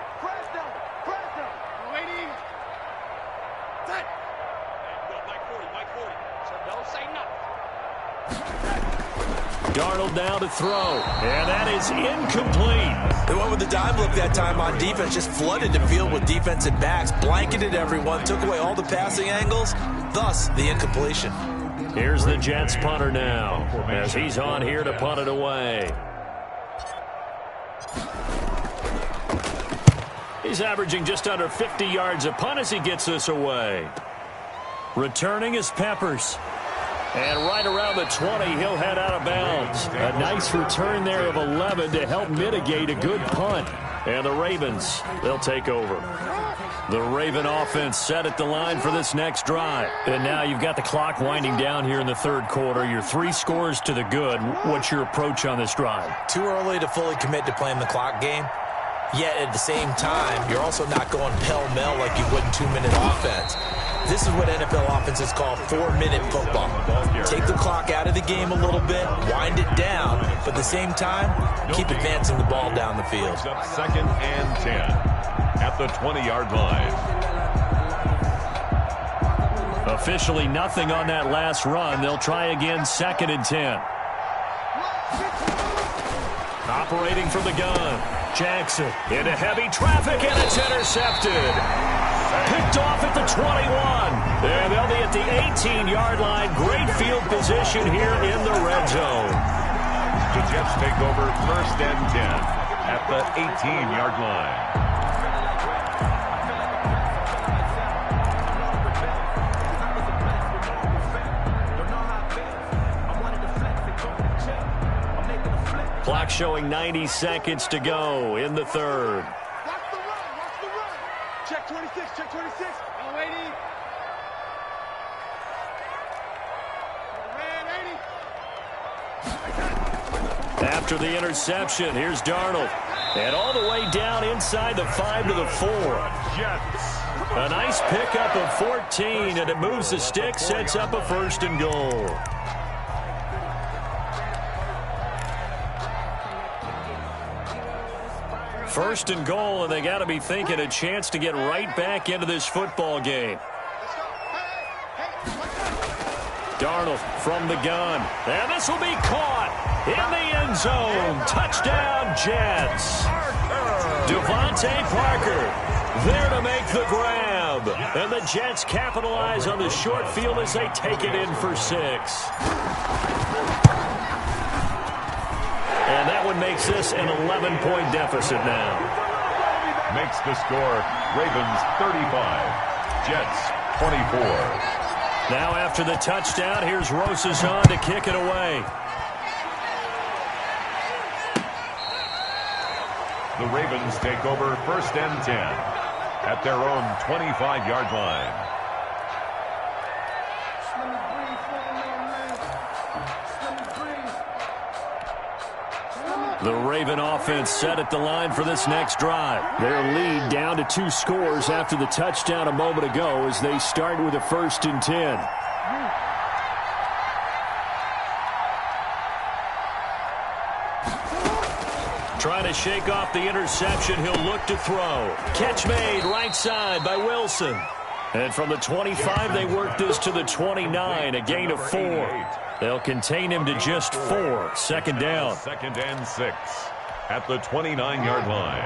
Waiting. Tight. Mike 40. So don't say nothing. Darnold now to throw. And that is incomplete. They went with the dime look that time on defense, just flooded the field with defensive backs, blanketed everyone, took away all the passing angles, thus the incompletion. Here's the Jets punter now as he's on here to punt it away. He's averaging just under 50 yards a punt as he gets this away. Returning is Peppers. And right around the 20, he'll head out of bounds. A nice return there of 11 to help mitigate a good punt. And the Ravens, they'll take over. The Raven offense set at the line for this next drive. And now you've got the clock winding down here in the 3rd quarter. You're 3 scores to the good. What's your approach on this drive? Too early to fully commit to playing the clock game. Yet at the same time, you're also not going pell-mell like you would in 2-minute offense. This is what NFL offenses call 4-minute football. Take the clock out of the game a little bit, wind it down, but at the same time, keep advancing the ball down the field. Up 2nd and 10 at the 20-yard line. Officially nothing on that last run. They'll try again 2nd and 10. Operating from the gun. Jackson into heavy traffic, and it's intercepted. Picked off at the 21. And they'll be at the 18-yard line. Great field position here in the red zone. The Jets take over 1st and 10 at the 18-yard line. Clock showing 90 seconds to go in the 3rd. Watch the run. Check 26. Oh, 80. Man, 80. After the interception, here's Darnold. And all the way down inside the 5 to the 4. Jets. A nice pickup of 14, and it moves the stick, sets up a 1st and goal. First and goal, and they got to be thinking a chance to get right back into this football game. Darnold from the gun, and this will be caught in the end zone. Touchdown, Jets. Devontae Parker there to make the grab, and the Jets capitalize on the short field as they take it in for 6. And that one makes this an 11-point deficit now. Makes the score Ravens 35, Jets 24. Now after the touchdown, here's Rosas on to kick it away. The Ravens take over 1st and 10 at their own 25-yard line. The Raven offense set at the line for this next drive. Their lead down to 2 scores after the touchdown a moment ago as they start with a 1st and 10. Trying to shake off the interception, he'll look to throw. Catch made right side by Wilson. And from the 25, they work this to the 29, a gain of 4. They'll contain him to just 4. 2nd down. 2nd and 6 at the 29-yard line.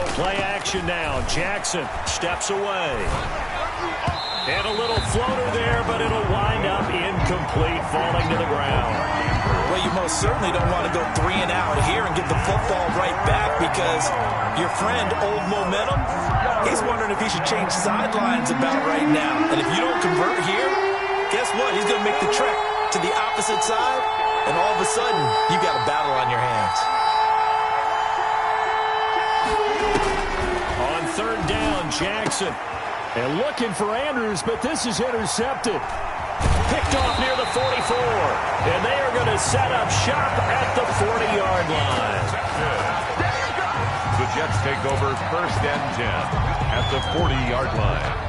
go play action now. Jackson steps away. And a little floater there, but it'll wind up incomplete, falling to the ground. Well, you most certainly don't want to go 3 and out here and get the football right back, because your friend, Old Momentum, he's wondering if he should change sidelines about right now. And if you don't convert here, guess what? He's going to make the trek to the opposite side, and all of a sudden, you got a battle on your hands. On third down, Jackson. And looking for Andrews, but this is intercepted. Picked off near the 44. And they are going to set up shop at the 40-yard line. The Jets take over 1st and 10 at the 40-yard line.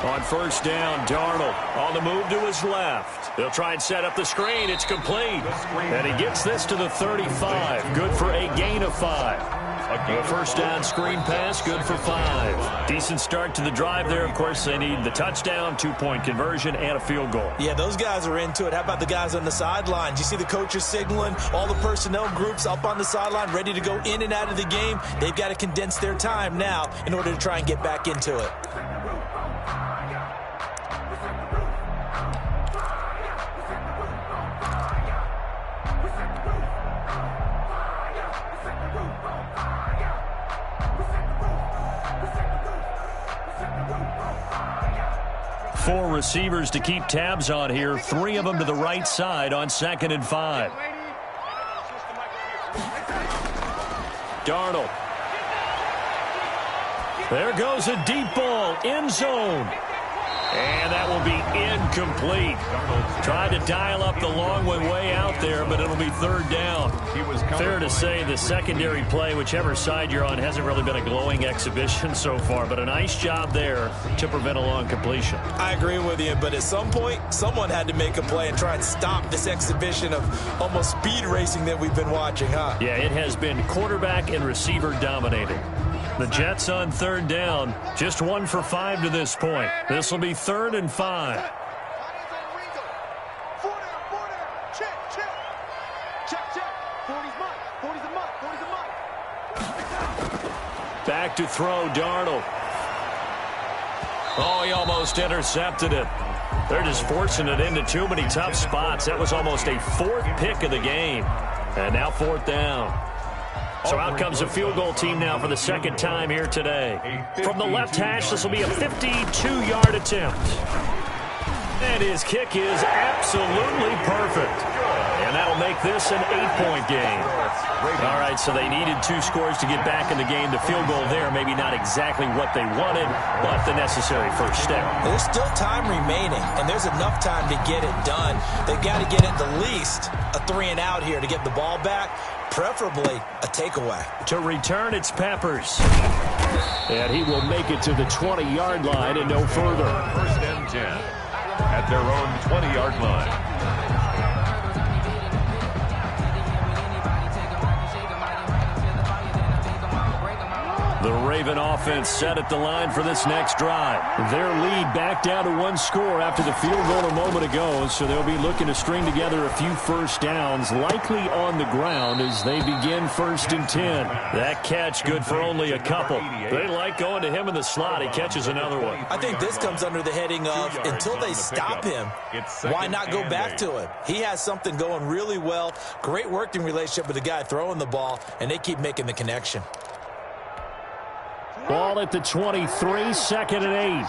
On first down, Darnold on the move to his left. They'll try and set up the screen. It's complete. And he gets this to the 35. Good for a gain of 5. A first down screen pass, good for 5. Decent start to the drive there. Of course, they need the touchdown, 2-point conversion, and a field goal. Yeah, those guys are into it. How about the guys on the sidelines? You see the coaches signaling, all the personnel groups up on the sideline, ready to go in and out of the game. They've got to condense their time now in order to try and get back into it. Four receivers to keep tabs on here. 3 of them to the right side on 2nd and 5. Darnold. There goes a deep ball. End zone. And that will be incomplete. Tried to dial up the long one way out there, but it'll be 3rd down. Fair to say the secondary play, whichever side you're on, hasn't really been a glowing exhibition so far, but a nice job there to prevent a long completion. I agree with you, but at some point, someone had to make a play and try and stop this exhibition of almost speed racing that we've been watching, huh? Yeah, it has been quarterback and receiver dominating. The Jets on 3rd down, just 1 for 5 to this point. This will be 3rd and 5. Back to throw, Darnold. Oh, he almost intercepted it. They're just forcing it into too many tough spots. That was almost a 4th pick of the game. And now 4th down. So out comes a field goal team now for the 2nd time here today. From the left hash, this will be a 52-yard attempt. And his kick is absolutely perfect. And that'll make this an 8-point game. All right, so they needed 2 scores to get back in the game. The field goal there, maybe not exactly what they wanted, but the necessary first step. There's still time remaining, and there's enough time to get it done. They've got to get at the least a 3 and out here to get the ball back, preferably a takeaway. To return, it's Peppers. And he will make it to the 20-yard line and no further. 1st and 10 at their own 20-yard line. The Raven offense set at the line for this next drive. Their lead back down to 1 score after the field goal a moment ago, so they'll be looking to string together a few first downs, likely on the ground as they begin 1st and 10. That catch good for only a couple. They like going to him in the slot. He catches another one. I think this comes under the heading of until they stop him, why not go back to it? He has something going really well, great working relationship with the guy throwing the ball, and they keep making the connection. Ball at the 23, 2nd and 8.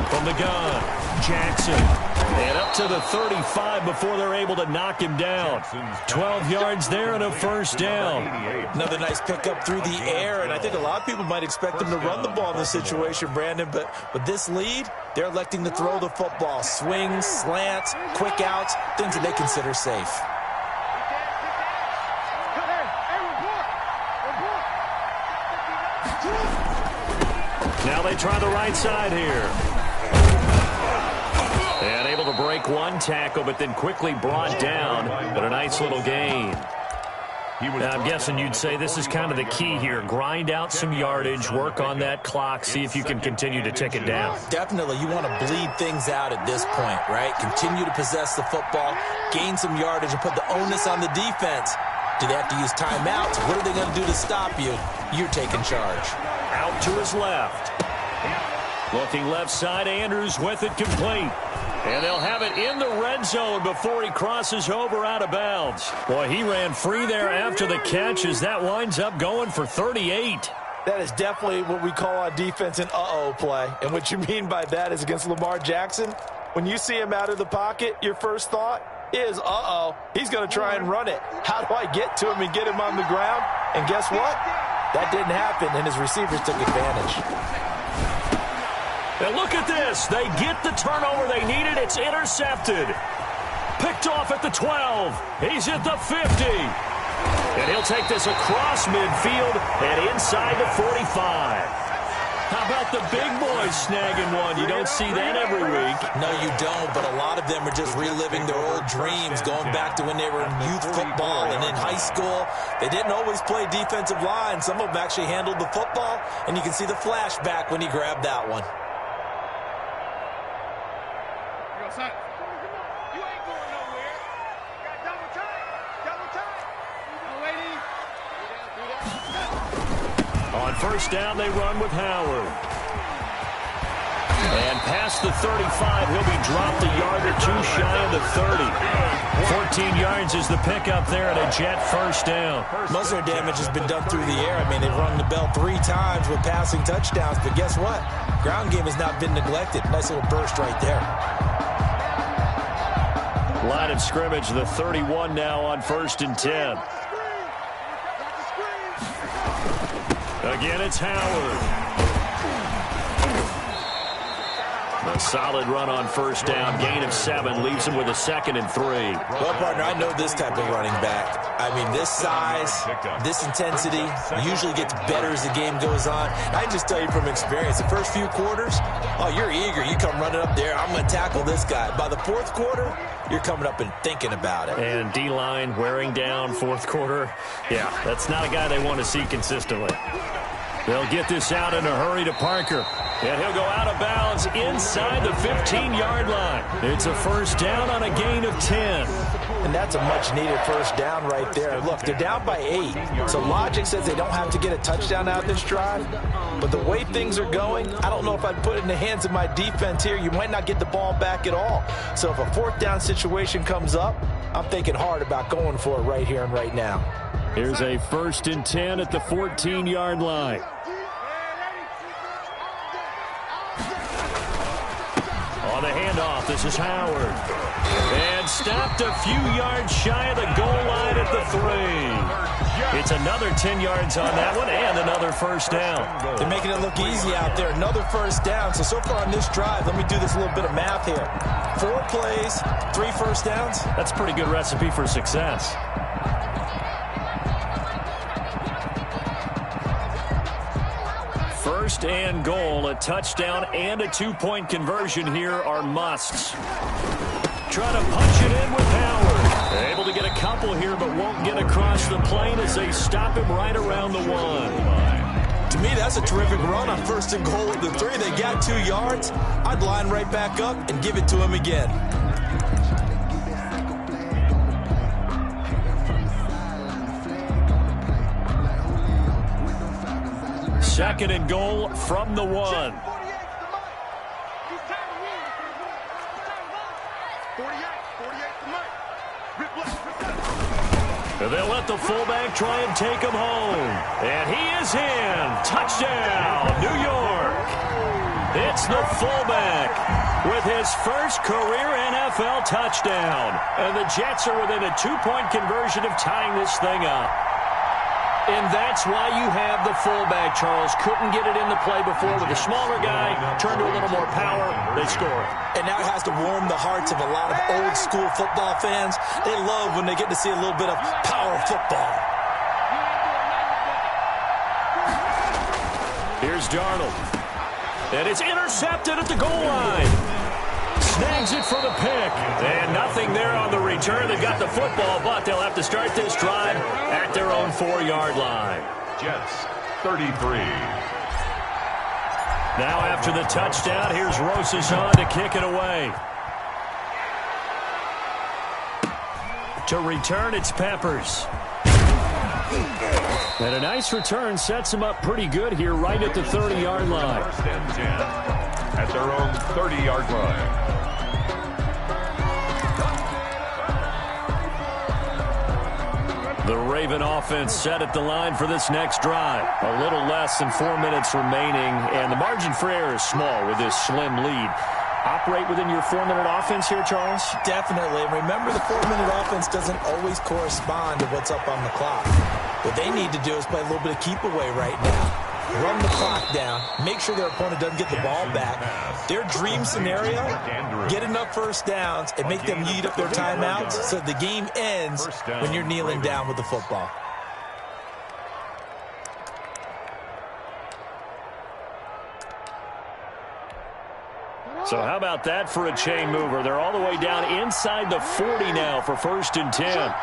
From the gun, Jackson. And up to the 35 before they're able to knock him down. 12 yards there and a first down. Another nice pickup through the air, and I think a lot of people might expect them to run the ball in this situation, Brandon, but with this lead, they're electing to throw the football. Swings, slants, quick outs, things that they consider safe. Now they try the right side here. And able to break one tackle, but then quickly brought down. But a nice little gain. Now, I'm guessing you'd say this is kind of the key here. Grind out some yardage, work on that clock, see if you can continue to tick it down. Definitely. You want to bleed things out at this point, right? Continue to possess the football, gain some yardage, and put the onus on the defense. Do they have to use timeouts? What are they going to do to stop you? You're taking charge. Out to his left. Looking left side, Andrews with it complete. And they'll have it in the red zone before he crosses over out of bounds. Boy, he ran free there after the catch as that winds up going for 38. That is definitely what we call on defense an uh-oh play. And what you mean by that is against Lamar Jackson, when you see him out of the pocket, your first thought is, uh-oh, he's going to try and run it. How do I get to him and get him on the ground? And guess what? That didn't happen, and his receivers took advantage. And look at this. They get the turnover they needed. It's intercepted. Picked off at the 12. He's at the 50. And he'll take this across midfield and inside the 45. How about the big boys snagging one? You don't see that every week. No, you don't, but a lot of them are just reliving their old dreams, going back to when they were in youth football and in high school. They didn't always play defensive line. Some of them actually handled the football, and you can see the flashback when he grabbed that one. You ain't going nowhere. You got double time. Double time. No, lady. On first down, they run with Howard. And past the 35, he'll be dropped a yard or two shy of the 30. 14 yards is the pickup there and a Jet first down. Most of their damage has been done through the air. I mean, they've rung the bell 3 times with passing touchdowns, but guess what? Ground game has not been neglected. Nice little burst right there. Line of scrimmage, the 31 now on 1st and 10. Again, it's Howard. A solid run on first down. Gain of 7 leaves him with a 2nd and 3. Well, partner, I know this type of running back. I mean, this size, this intensity usually gets better as the game goes on. I can just tell you from experience, the first few quarters, oh, you're eager. You come running up there, I'm going to tackle this guy. By the 4th quarter, you're coming up and thinking about it. And D-line wearing down 4th quarter. Yeah, that's not a guy they want to see consistently. They'll get this out in a hurry to Parker. And he'll go out of bounds inside the 15-yard line. It's a first down on a gain of 10. And that's a much-needed first down right there. Look, they're down by 8. So logic says they don't have to get a touchdown out of this drive. But the way things are going, I don't know if I'd put it in the hands of my defense here. You might not get the ball back at all. So if a 4th down situation comes up, I'm thinking hard about going for it right here and right now. Here's a 1st and 10 at the 14-yard line. On the handoff, this is Howard. And stopped a few yards shy of the goal line at the 3. It's another 10 yards on that one and another first down. They're making it look easy out there. Another first down. So far on this drive, let me do this little bit of math here. 4 plays, 3 first downs. That's a pretty good recipe for success. First and goal, a touchdown and a 2-point conversion here are musts. Trying to punch it in with Howard. They're able to get a couple here, but won't get across the plane as they stop him right around the 1. To me, that's a terrific run on 1st and goal at the 3. They got 2 yards. I'd line right back up and give it to him again. Second and goal from the 1. They'll let the fullback try and take him home. And he is in. Touchdown, New York. It's the fullback with his first career NFL touchdown. And the Jets are within a 2-point conversion of tying this thing up. And that's why you have the fullback, Charles. Couldn't get it into play before with a smaller guy. Turned to a little more power. They score. And now it has to warm the hearts of a lot of old-school football fans. They love when they get to see a little bit of power football. Here's Darnold. And it's intercepted at the goal line. Snags it for the pick. And nothing there on the return. They got the football, but they'll have to start this drive at their own 4-yard line. Jets, 33. Now after the touchdown, here's Rosichan to kick it away. To return, it's Peppers. And a nice return sets him up pretty good here right at the 30-yard line. First and 10 at their own 30-yard line. The Raven offense set at the line for this next drive. A little less than 4 minutes remaining, and the margin for error is small with this slim lead. Operate within your 4-minute offense here, Charles? Definitely. And remember, the 4-minute offense doesn't always correspond to what's up on the clock. What they need to do is play a little bit of keep away right now. Run the clock down. Make sure their opponent doesn't get the ball back. Their dream scenario, get enough first downs and make them eat up their timeouts so the game ends when you're kneeling down with the football. So how about that for a chain mover? They're all the way down inside the 40 now for 1st and 10.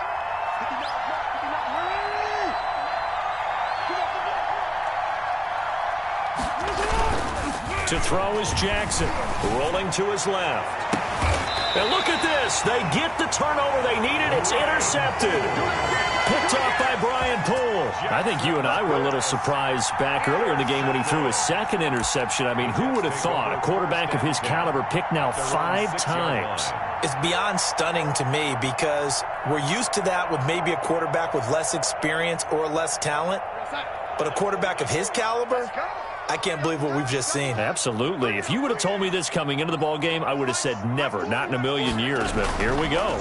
To throw is Jackson, rolling to his left. And look at this. They get the turnover they needed. It's intercepted. Picked off by Brian Poole. I think you and I were a little surprised back earlier in the game when he threw his second interception. I mean, who would have thought a quarterback of his caliber picked now 5 times? It's beyond stunning to me because we're used to that with maybe a quarterback with less experience or less talent. But a quarterback of his caliber, I can't believe what we've just seen. Absolutely. If you would have told me this coming into the ball game, I would have said never, not in a million years. But here we go.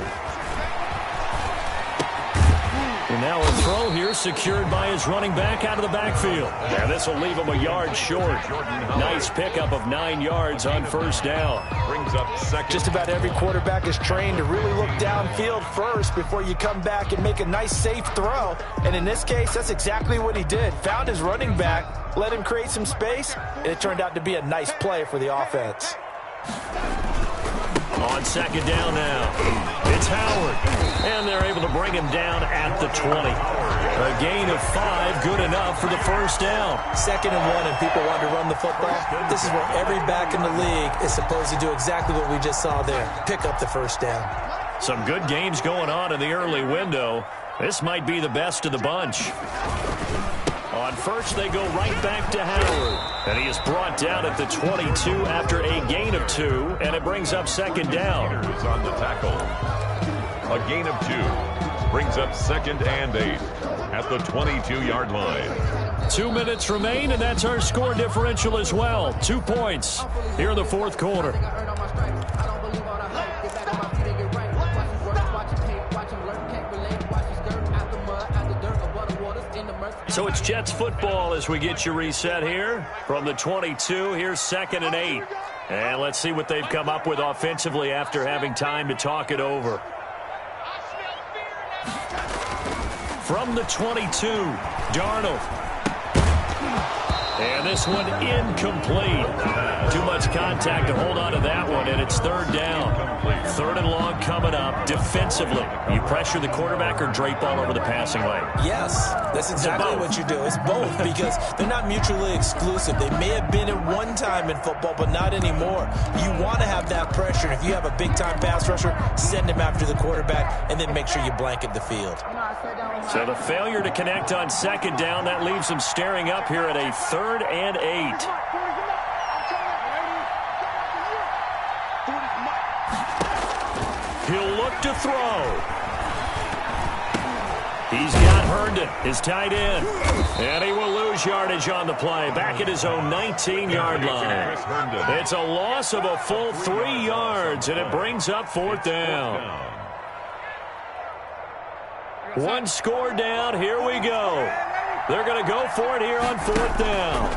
And now a throw here secured by his running back out of the backfield. And this will leave him a yard short. Nice pickup of 9 yards on 1st down. Brings up 2nd. Just about every quarterback is trained to really look downfield first before you come back and make a nice, safe throw. And in this case, that's exactly what he did. Found his running back, let him create some space, and it turned out to be a nice play for the offense. On 2nd down now, it's Howard. And they're able to bring him down at the 20. A gain of 5, good enough for the 1st down. 2nd and 1, and people want to run the football. This is where every back in the league is supposed to do exactly what we just saw there. Pick up the 1st down. Some good games going on in the early window. This might be the best of the bunch. On 1st, they go right back to Howard. And he is brought down at the 22 after a gain of 2, and it brings up 2nd down. Is on the tackle. A gain of 2 brings up 2nd and 8 at the 22-yard line. 2 minutes remain, and that's our score differential as well. 2 points here in the 4th quarter. So it's Jets football as we get you reset here. From the 22, here's 2nd and 8. And let's see what they've come up with offensively after having time to talk it over. From the 22, Darnold. And this one incomplete. Too much contact to hold on to that one, and it's 3rd down. 3rd and long coming up. Defensively, you pressure the quarterback or drape all over the passing lane? Yes, that's exactly what you do. It's both because they're not mutually exclusive. They may have been at one time in football, but not anymore. You want to have that pressure. If you have a big-time pass rusher, send him after the quarterback, and then make sure you blanket the field. So the failure to connect on 2nd down, that leaves them staring up here at a 3rd and 8. He'll look to throw. He's got Herndon, his tight end. And he will lose yardage on the play. Back at his own 19-yard line. It's a loss of a full 3 yards, and it brings up 4th down. 1 score down. Here we go. They're going to go for it here on 4th down.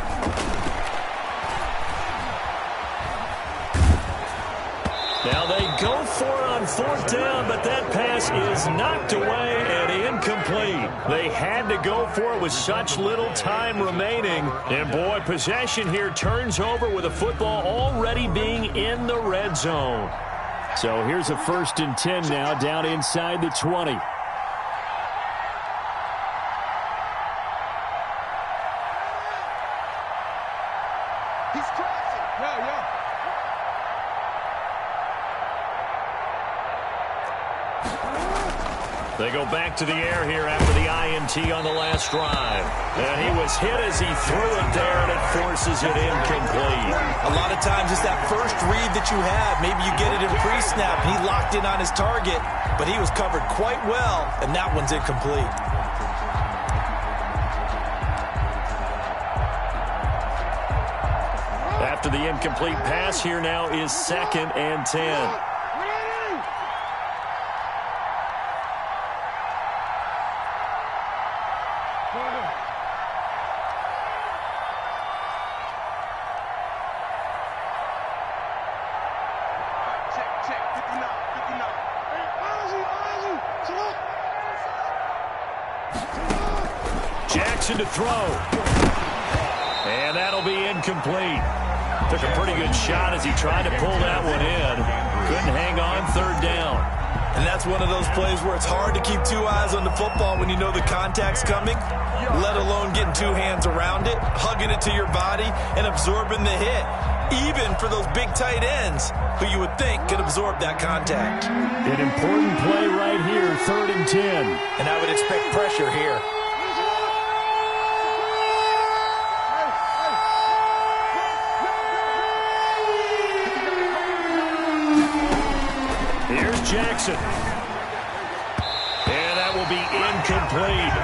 Now they go for it on fourth down, but that pass is knocked away and incomplete. They had to go for it with such little time remaining. And, boy, possession here turns over with a football already being in the red zone. So here's a 1st and 10 now, down inside the 20. They go back to the air here after the INT on the last drive. And he was hit as he threw it there, and it forces it incomplete. A lot of times it's that first read that you have. Maybe you get it in pre-snap. He locked in on his target, but he was covered quite well, and that one's incomplete. After the incomplete pass, here now is 2nd and 10. Jackson to throw. And that'll be incomplete. Took a pretty good shot as he tried to pull that one in. Couldn't hang on 3rd down. And that's one of those plays where it's hard to keep 2 eyes on the football when you know the contact's coming, let alone getting 2 hands around it, hugging it to your body, and absorbing the hit. Even for those big tight ends who you would think could absorb that contact. An important play right here, 3rd and 10. And I would expect pressure here. Here's Jackson. And that will be incomplete.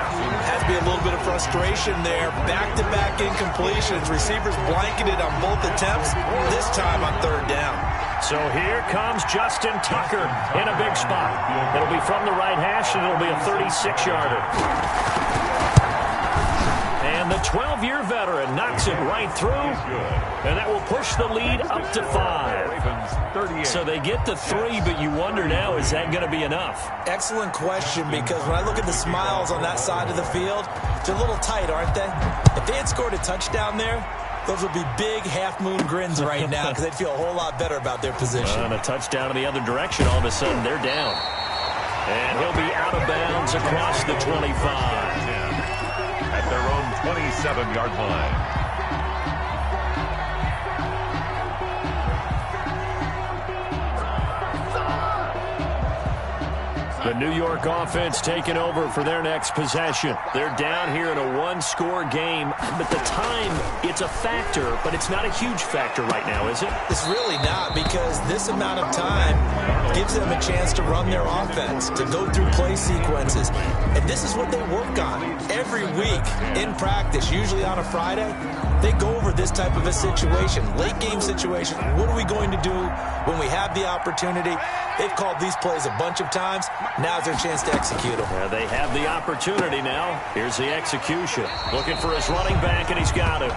Has to be a little bit of frustration there. Back-to-back incompletions. Receivers blanketed on both attempts, this time on 3rd down. So here comes Justin Tucker in a big spot. It'll be from the right hash, and it'll be a 36-yarder. And the 12-year veteran knocks it right through, and that will push the lead up to 5. So they get to 3, but you wonder now, is that going to be enough? Excellent question, because when I look at the smiles on that side of the field, they're a little tight, aren't they? If they had scored a touchdown there, those would be big half-moon grins right now because they'd feel a whole lot better about their position. And a touchdown in the other direction, all of a sudden they're down. And he'll be out of bounds across the 25. At their own 27-yard line. The New York offense taking over for their next possession. They're down here in a one-score game, but the time, it's a factor, but it's not a huge factor right now, is it? It's really not, because this amount of time gives them a chance to run their offense, to go through play sequences. And this is what they work on every week in practice, usually on a Friday. They go over this type of a situation, late game situation. What are we going to do when we have the opportunity? They've called these plays a bunch of times. Now's their chance to execute them. They have the opportunity now. Here's the execution. Looking for his running back, and he's got it.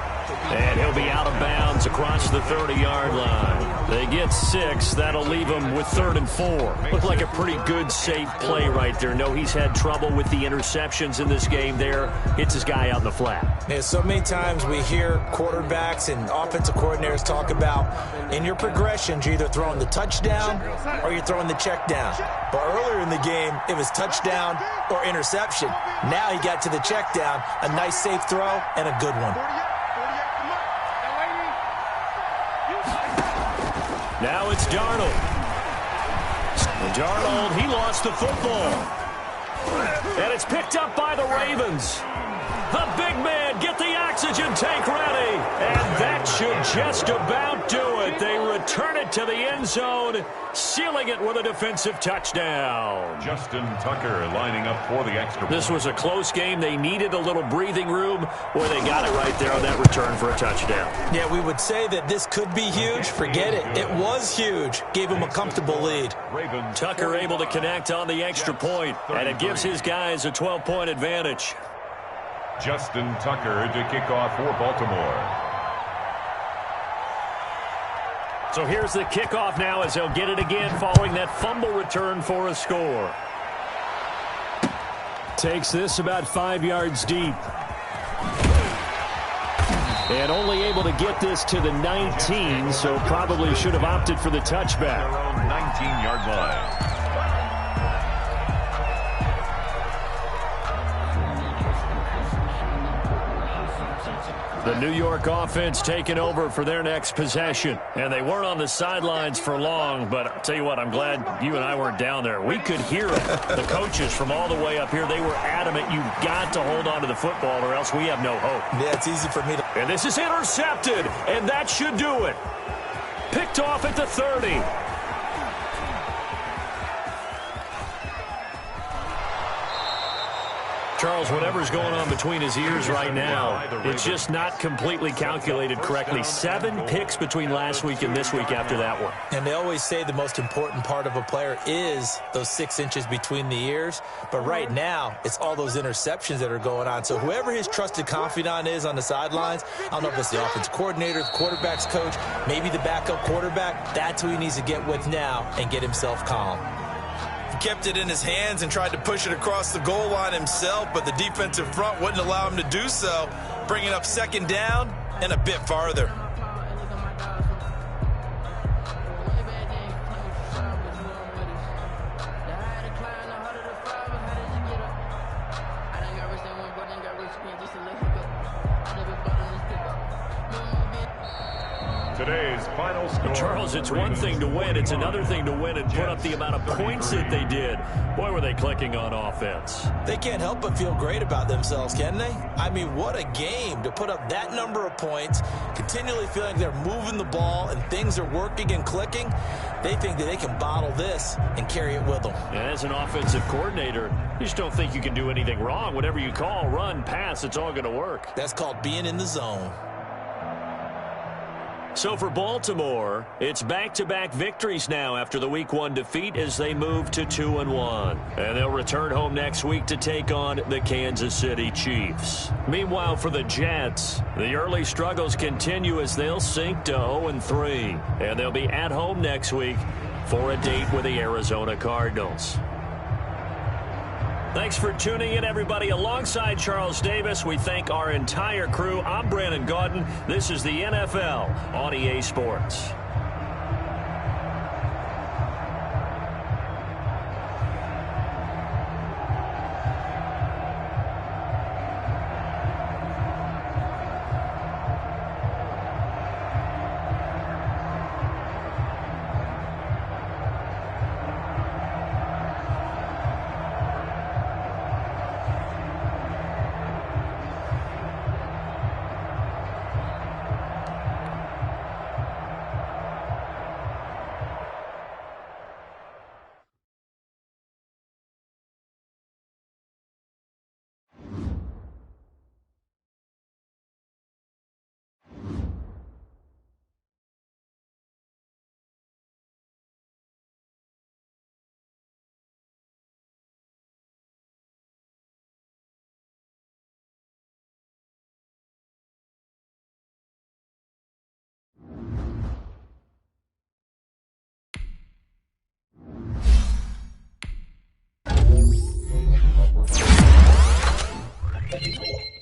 And he'll be out of bounds across the 30-yard line. They get 6. That'll leave him with 3rd and 4. Looked like a pretty good, safe play right there. No, he's had trouble with the interceptions in this game there. Hits his guy out in the flat. Yeah, so many times we hear quarterbacks and offensive coordinators talk about in your progressions, you're either throwing the touchdown or you're throwing the check down. But earlier in the game, it was touchdown or interception. Now he got to the check down, a nice safe throw, and a good one. Now it's Darnold. Darnold, he lost the football. And it's picked up by the Ravens. The big man, get the oxygen tank ready. And that should just about do it. They return it to the end zone, sealing it with a defensive touchdown. Justin Tucker lining up for the extra point. This was a close game. They needed a little breathing room, or they got it right there on that return for a touchdown. Yeah, we would say that this could be huge. Forget it. It was huge. Gave him a comfortable lead. Tucker able to connect on the extra point, and it gives his guys a 12-point advantage. Justin Tucker to kick off for Baltimore. So here's the kickoff now as they'll get it again following that fumble return for a score. Takes this about 5 yards deep. And only able to get this to the 19, so probably should have opted for the touchback. Their own 19-yard line. The New York offense taking over for their next possession. And they weren't on the sidelines for long, but I'll tell you what, I'm glad you and I weren't down there. We could hear it. The coaches from all the way up here, they were adamant, you've got to hold on to the football or else we have no hope. Yeah, it's easy for me to... And this is intercepted, and that should do it. Picked off at the 30. Charles, whatever's going on between his ears right now, it's just not completely calculated correctly. 7 picks between last week and this week after that one. And they always say the most important part of a player is those 6 inches between the ears. But right now, it's all those interceptions that are going on. So whoever his trusted confidant is on the sidelines, I don't know if it's the offensive coordinator, the quarterback's coach, maybe the backup quarterback, that's who he needs to get with now and get himself calm. Kept it in his hands and tried to push it across the goal line himself, but the defensive front wouldn't allow him to do so, bringing up 2nd down and a bit farther. Today's final score. Charles, it's one thing to win. It's another thing to win and put up the amount of points that they did. Boy, were they clicking on offense. They can't help but feel great about themselves, can they? I mean, what a game to put up that number of points, continually feeling they're moving the ball and things are working and clicking. They think that they can bottle this and carry it with them. And as an offensive coordinator, you just don't think you can do anything wrong. Whatever you call, run, pass, it's all going to work. That's called being in the zone. So for Baltimore, it's back-to-back victories now after the Week 1 defeat as they move to 2-1. And they'll return home next week to take on the Kansas City Chiefs. Meanwhile, for the Jets, the early struggles continue as they'll sink to 0-3. And they'll be at home next week for a date with the Arizona Cardinals. Thanks for tuning in, everybody. Alongside Charles Davis, we thank our entire crew. I'm Brandon Gaudin. This is the NFL on EA Sports. Thank you.